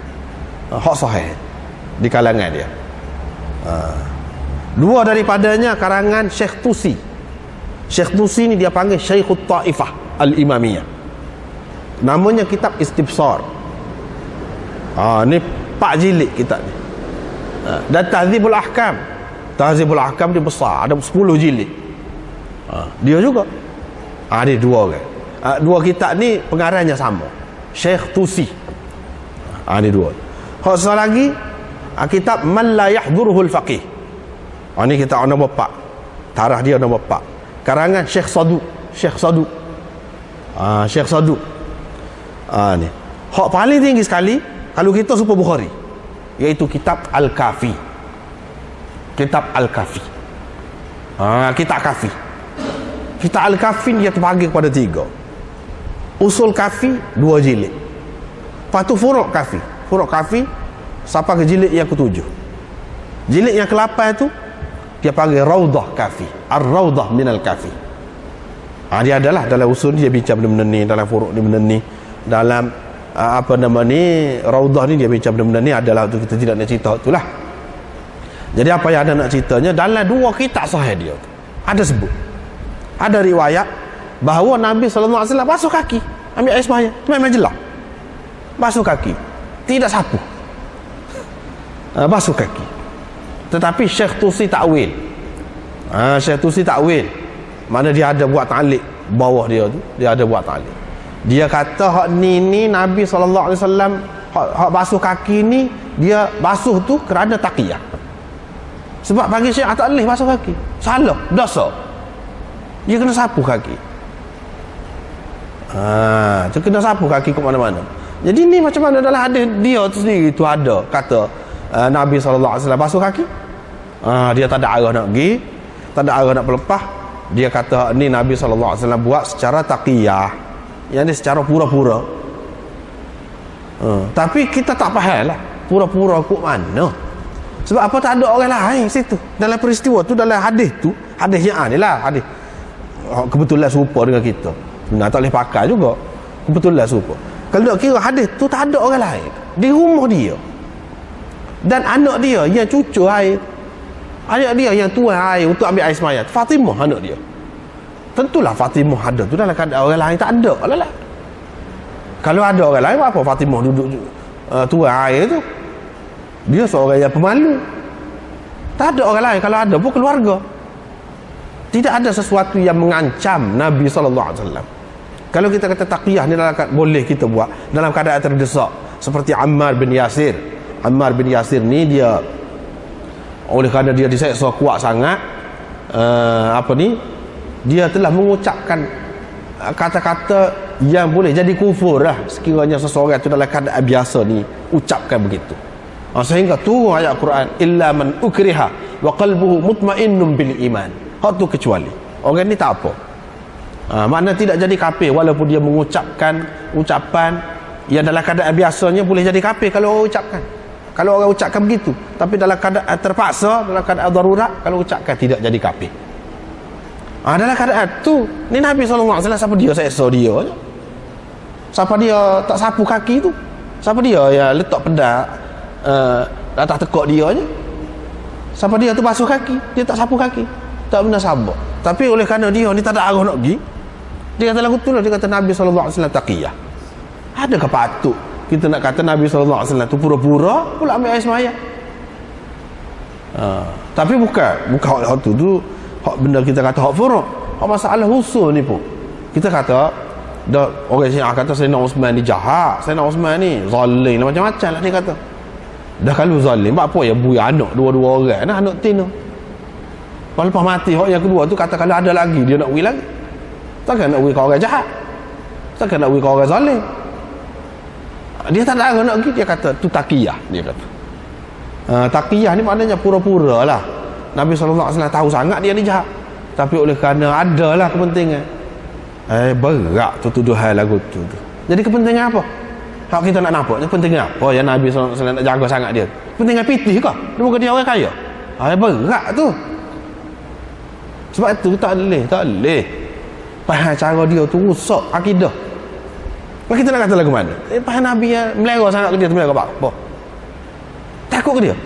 hak sahih di kalangan dia. 2 daripadanya karangan Syekh Tusi. Syekh Tusi ni dia panggil Syekhut Taifah Al-Imamiyah. Namanya kitab Istibsar. Ni 4 jilid kitab ni. Dan Tahdzibul Ahkam. Tahdzibul Ahkam dia besar, ada 10 jilid. Dia juga. Ada 2 orang. 2 kitab ni pengarangnya sama. Syekh Tusi. Ini 2. Hak satu lagi kitab Man La Yahduruhul Faqih. Ini kitab nombor 4. Tarikh dia nombor 4. Karangan Syekh Saduq. Syekh Saduq. Ni. Hak paling tinggi sekali kalau kita super Bukhari, iaitu kitab Al-Kafi. Kitab Al-Kafi. Kitab Kafi. Kitab Al-Kafi dia terbagi kepada 3. Usul Kafi 2 jilid. Lepas tu Furu' Kafi. Furu' Kafi sampai ke jilid yang ke-7. Jilid yang ke-8 tu dia panggil Raudah Kafi. Ar-Raudah minal Kafi. Dia adalah dalam usul dia bincang benda-benda ni, dalam Furu' ni benda ni, dalam Raudah ni dia bincang benda-benda ni, adalah tu kita tidak nak cerita itulah. Jadi apa yang ada nak ceritanya, dalam 2 kitab sahih dia ada sebut, ada riwayat bahawa Nabi SAW basuh kaki, ambil air sembahyang, memang jelas basuh kaki, tidak sapu, basuh kaki. Tetapi Syekh Tusi takwil. Syekh Tusi takwil, mana dia ada buat ta'liq bawah dia tu, dia ada buat ta'liq. Dia kata hak ni Nabi SAW hak basuh kaki ni, dia basuh tu kerana taqiyah. Sebab bagi Syekh tak boleh basuh kaki, salah, dosa, dia kena sapu kaki. Dia kena sapu kaki ke mana-mana. Jadi ni macam mana dalam hadis dia tu sendiri tu ada kata Nabi SAW basuh kaki. Dia tak ada arah nak pergi, tak ada arah nak pelepah. Dia kata ni Nabi SAW buat secara taqiyah, yang ni secara pura-pura. Tapi kita tak faham lah pura-pura kok mana. Sebab apa tak ada orang lain situ dalam peristiwa tu, dalam hadis tu, hadis yang ni lah, hadis kebetulan serupa dengan kita. Sebenarnya tak boleh pakai juga, kebetulan serupa. Kalau nak kira hadis tu tak ada orang lain di rumah dia, dan anak dia yang cucur air, anak dia yang tuang air untuk ambil air sembahyang, Fatimah anak dia. Tentulah Fatimah ada tu dalam keadaan orang lain tak ada lah. Kalau ada orang lain, apa Fatimah duduk tuang air tu? Dia seorang yang pemalu. Tak ada orang lain. Kalau ada pun keluarga. Tidak ada sesuatu yang mengancam Nabi SAW. Kalau kita kata taqiyah ni boleh kita buat dalam keadaan terdesak, seperti Ammar bin Yasir. Ammar bin Yasir ni dia, oleh kerana dia diseksa kuat sangat, dia telah mengucapkan kata-kata yang boleh jadi kufur lah sekiranya seseorang itu dalam keadaan biasa ni ucapkan begitu. Sehingga turun ayat Quran, illa man ukriha wa qalbuhu mutmainnun bil iman. Hak tu kecuali orang ni tak apa. Makna tidak jadi kafir walaupun dia mengucapkan ucapan yang dalam keadaan biasanya boleh jadi kafir kalau orang ucapkan. Kalau orang ucapkan begitu, tapi dalam keadaan terpaksa, dalam keadaan darurat, kalau ucapkan tidak jadi kafir. Dalam keadaan tu, ni Nabi SAW siapa dia seksa dia je. Siapa dia tak sapu kaki tu? Siapa dia yang letak pedang atas tekak dia je? Siapa dia tu basuh kaki, dia tak sapu kaki, tak benar sabar. Tapi oleh kerana dia ni tak ada arah nak pergi, dia kata lagu tu lah, dia kata Nabi SAW taqiyah. Adakah patut kita nak kata Nabi SAW tu pura-pura pula ambil air semaya? Tapi bukan hak tu hak benda kita kata hak furuk, hak masalah usul ni pun kita kata dah orang Syiah kata Sayyidina Osman ni jahat, Sayyidina Osman ni zalim macam-macam lah dia kata. Dah kalau zalim apa ya buih anak dua-dua orang nah anak tin tu. Lepas mati hak yang kedua tu kata kalau ada lagi dia nak buih lagi. Takkan nak buih kau orang jahat, takkan nak buih kau orang zalim. Dia tak ada nak pergi, dia kata tu taqiyah, dia kata. Taqiyah ni maknanya pura-pura lah. Nabi SAW tahu sangat dia ni jahat, tapi oleh kerana ada lah kepentingan. Berat tu tuduhan lagu tu. Jadi kepentingan apa? Hak kita nak nampak, kepentingan apa yang Nabi SAW nak jaga sangat dia? Kepentingan pitih kah? Dia bukan dia orang kaya. Berat tu. Sebab tu tak boleh. Faham cara dia tu rusak akidah. Kita nak kata lagu mana? Faham Nabi yang melera sangat ke dia tu, melera apa? Takut ke dia?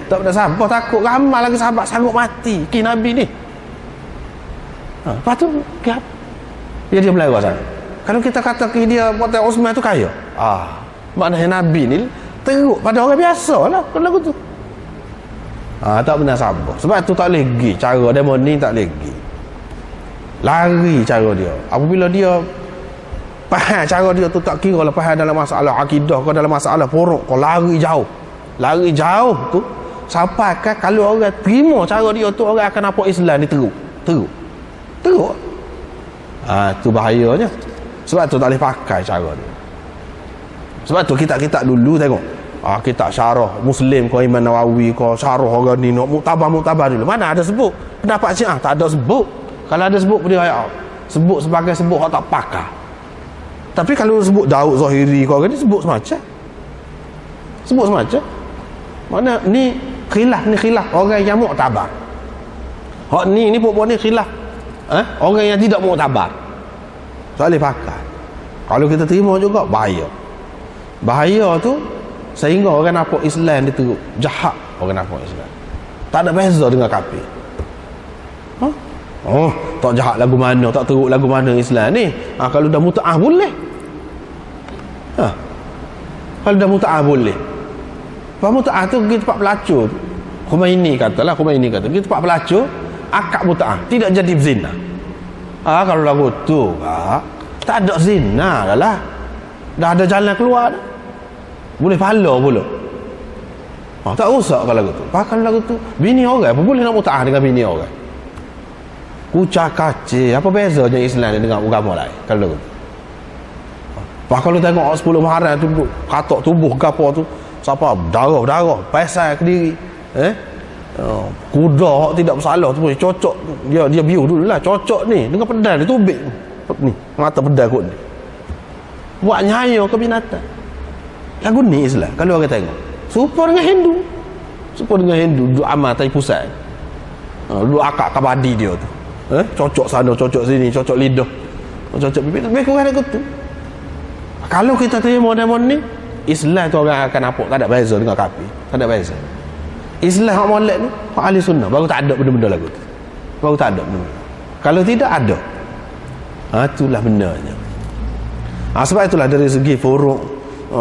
Tak ada sahabat takut, ramai lagi sahabat sanggup mati ki Nabi ni. Lepas tu dia melera sangat. Kalau kita kata ki dia Potai Osman tu kaya, maknanya Nabi ni teruk pada orang biasa lah kalau lagu tu. Tak benar sahabat. Sebab tu tak boleh pergi cara demo ni, tak boleh pergi lari cara dia. Apabila dia faham cara dia tu, tak kira lah faham dalam masalah akidah kau, dalam masalah furuk kau, lari jauh tu sampai kan kalau orang terima cara dia tu, orang akan nampak Islam ni teruk. Tu bahayanya. Sebab tu tak boleh pakai cara dia. Sebab tu kita dulu tengok kitab syarah Muslim kau, Imam Nawawi kau, syarah orang ni muktabar dulu, mana ada sebut pendapat Syiah? Tak ada sebut. Kalau ada sebut dia sebut sebagai sebut hak tak pakar. Tapi kalau sebut Daud Zahiri kau ni sebut semacam mana ni khilaf orang yang muktabar. Hak ni puak-puak ni khilaf orang yang tidak muktabar, tak boleh pakai. Kalau kita terima juga bahaya tu, sehingga orang nampak Islam dia teruk jahat. Orang nampak Islam tak ada beza dengan kafir. Tak jahat lagu mana, tak teruk lagu mana Islam ni. Kalau dah muta'ah boleh. Kalau dah muta'ah boleh. Lepas muta'ah tu pergi tempat pelacur. Khomeini kata pergi tempat pelacur, akad muta'ah, tidak jadi zina. Kalau lagu tu tak ada zina lah. Dah ada jalan keluar dah. Boleh pahala pula. Tak rosak kalau lagu tu. Kalau lagu tu bini orang apa boleh nak muta'ah dengan bini orang. Kucak kacir, apa bezanya Islam dengan agama lain kalau lagu tu. Kalau tengok 10 Muharram tu katok tubuh gapo tu, siapa darah pasal ke diri. Kuda hak tidak bersalah tu cocok dia biu dululah, cocok ni dengan pedal dia tubik ni mata pedal kot ni, buat nyaya ke binatang. Lagu ni Islam kalau orang tengok serupa dengan Hindu duduk amal tai pusat, duduk akak kabadi dia tu, cocok sana cocok sini, cocok lidah, cocok bibir, lebih kurang lagu tu. Kalau kita terima demon ni, Islam tu orang akan nampak tak ada beza dengan kafir, tak ada beza. Islam hak molek ni, hak ahli sunnah, baru tak ada benda-benda lagu tu. Baru tak ada benda. Kalau tidak ada, itulah benarnya. Sebab itulah dari segi furuk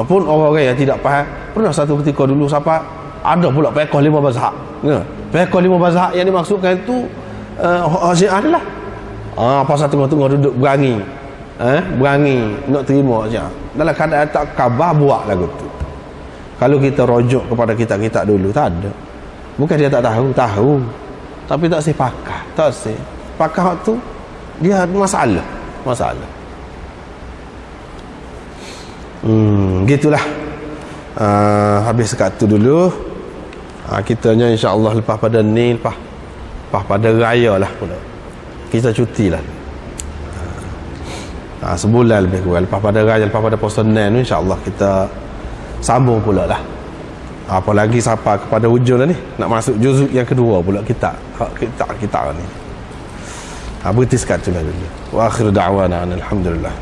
pun orang-orang yang tidak faham. Pernah satu ketika dulu siapa ada pula fiqh 5 mazhab. Fiqh 5 mazhab yang dimaksudkan itu Syiah adalah pasal tengah-tengah duduk berangi nak terima Syiah. Dalam keadaan tak khabar buat lagu tu. Kalau kita rujuk kepada kitab-kitab dulu, tak ada. Bukan dia tak tahu, tapi tak sepakat, tak sepakat tu dia masalah. Gitulah. Habis sekat tu dulu. Kitanya insya-Allah lepas pada ni, lepas lepas pada raya lah pula kita cuti lah. Sebulan lebih kurang lepas pada raya, lepas pada puasa Senin tu insya-Allah kita sambung pula lah. Apalagi sampai kepada hujung dah ni, nak masuk juzuk yang kedua pula kita ni. Berhenti sekat tu lah dulu. Wa akhiru da'wana alhamdulillah.